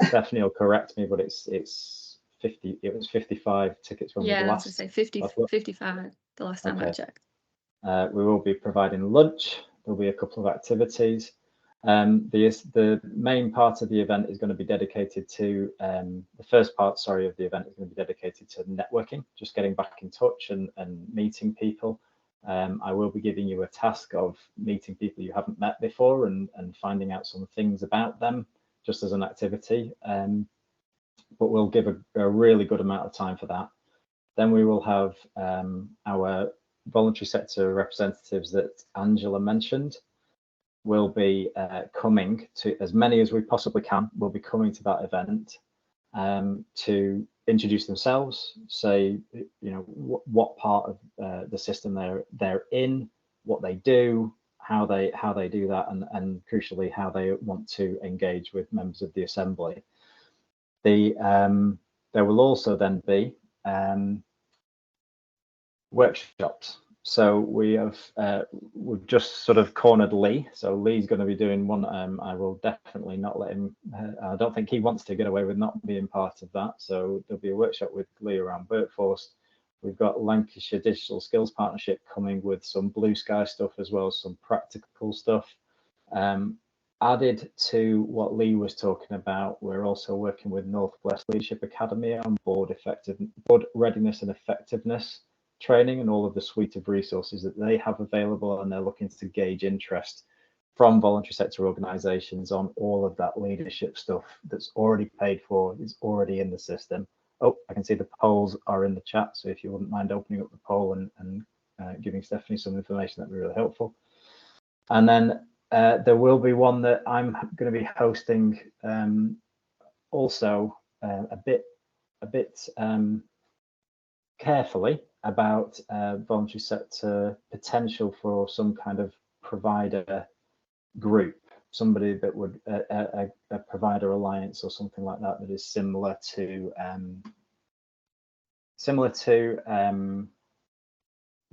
Stephanie will correct me, but it's 50. It was 55 tickets when we last. Yeah, I was going to say 55 the last time I checked. We will be providing lunch There'll be a couple of activities. The main part of the event is going to be dedicated to the first part, sorry, of the event is going to be dedicated to networking, just getting back in touch and meeting people. I will be giving you a task of meeting people you haven't met before and finding out some things about them, just as an activity. But we'll give a really good amount of time for that. Then we will have our voluntary sector representatives that Angela mentioned will be coming to, as many as we possibly can, will be coming to that event to introduce themselves, say, you know, what part of the system they're in, what they do, how they do that, and crucially how they want to engage with members of the assembly. There will also then be workshops. So we've just sort of cornered Lee. So Lee's going to be doing one. I will definitely not let him. I don't think he wants to get away with not being part of that. So there'll be a workshop with Lee around workforce. We've got Lancashire Digital Skills Partnership coming with some blue sky stuff as well as some practical stuff. Added to what Lee was talking about, we're also working with Northwest Leadership Academy on board readiness and effectiveness training and all of the suite of resources that they have available, and they're looking to gauge interest from voluntary sector organisations on all of that leadership stuff that's already paid for, is already in the system. Oh, I can see the polls are in the chat, so if you wouldn't mind opening up the poll and giving Stephanie some information, that'd be really helpful. And then there will be one that I'm going to be hosting also a bit carefully about voluntary sector potential for some kind of provider group, somebody that would a provider alliance or something like that that is similar to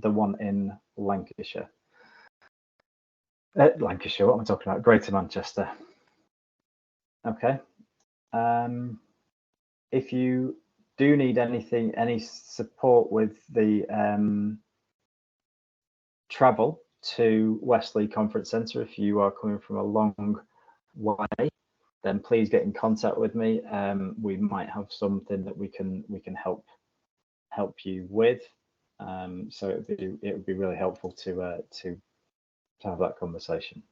the one in Lancashire. Lancashire, what am I talking about? Greater Manchester. Okay. If you do need any support with the travel to Wesley Conference Centre, if you are coming from a long way, then please get in contact with me. We might have something that we can help you with. So it would be really helpful to have that conversation.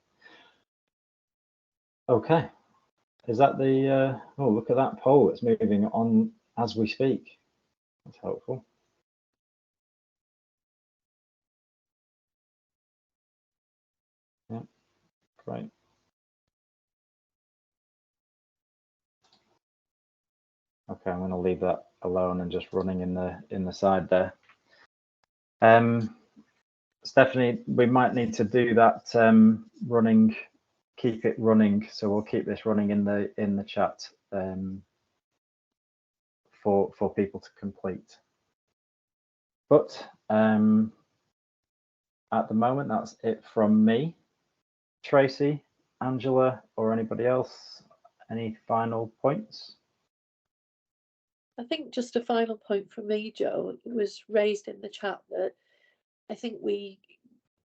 Okay. Is that the oh, look at that poll, it's moving on as we speak. That's helpful. Yeah, great. Okay, I'm going to leave that alone and just running in the side there. Stephanie, we might need to do that running, keep it running. So we'll keep this running in the chat for people to complete. But at the moment, that's it from me. Tracy, Angela, or anybody else, any final points? I think just a final point from me, Joe. It was raised in the chat that I think we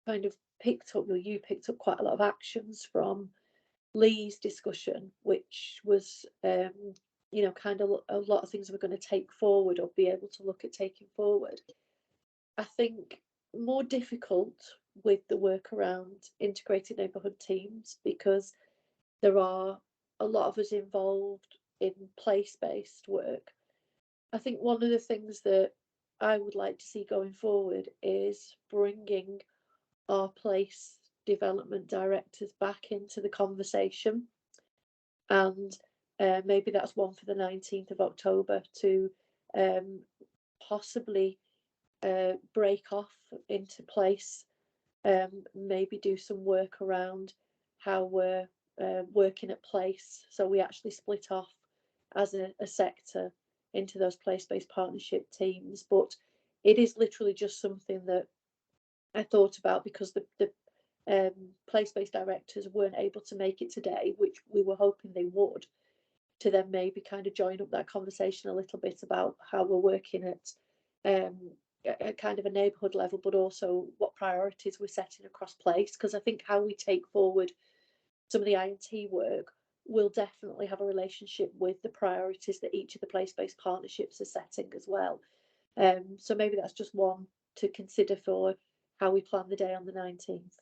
kind of picked up, or you picked up quite a lot of actions from Lee's discussion, which was, you know, kind of a lot of things we're going to take forward or be able to look at taking forward. I think more difficult with the work around integrated neighbourhood teams, because there are a lot of us involved in place-based work. I think one of the things that I would like to see going forward is bringing our place development directors back into the conversation, and maybe that's one for the 19th of October to possibly break off into place, maybe do some work around how we're working at place, so we actually split off as a sector into those place-based partnership teams. But it is literally just something that I thought about, because the place-based directors weren't able to make it today, which we were hoping they would, to then maybe kind of join up that conversation a little bit about how we're working at at kind of a neighbourhood level, but also what priorities we're setting across place, because I think how we take forward some of the I&T work will definitely have a relationship with the priorities that each of the place-based partnerships are setting as well. So maybe that's just one to consider for how we plan the day on the 19th.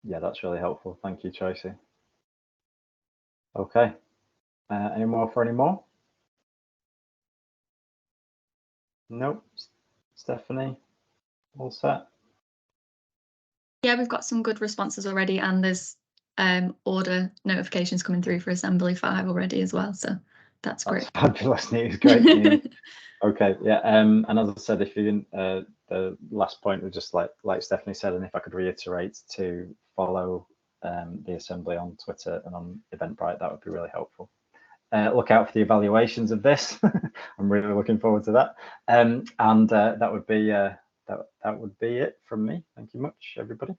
Yeah, that's really helpful. Thank you, Tracy. Okay. Any more for any more? Nope. Stephanie, all set? Yeah, we've got some good responses already, and there's order notifications coming through for Assembly 5 already as well, so that's great. Fabulous news, great news. Okay, yeah, and as I said, if you the last point was just like Stephanie said, and if I could reiterate to follow the Assembly on Twitter and on Eventbrite, that would be really helpful. Look out for the evaluations of this. I'm really looking forward to that. And that would be it from me. Thank you much, everybody.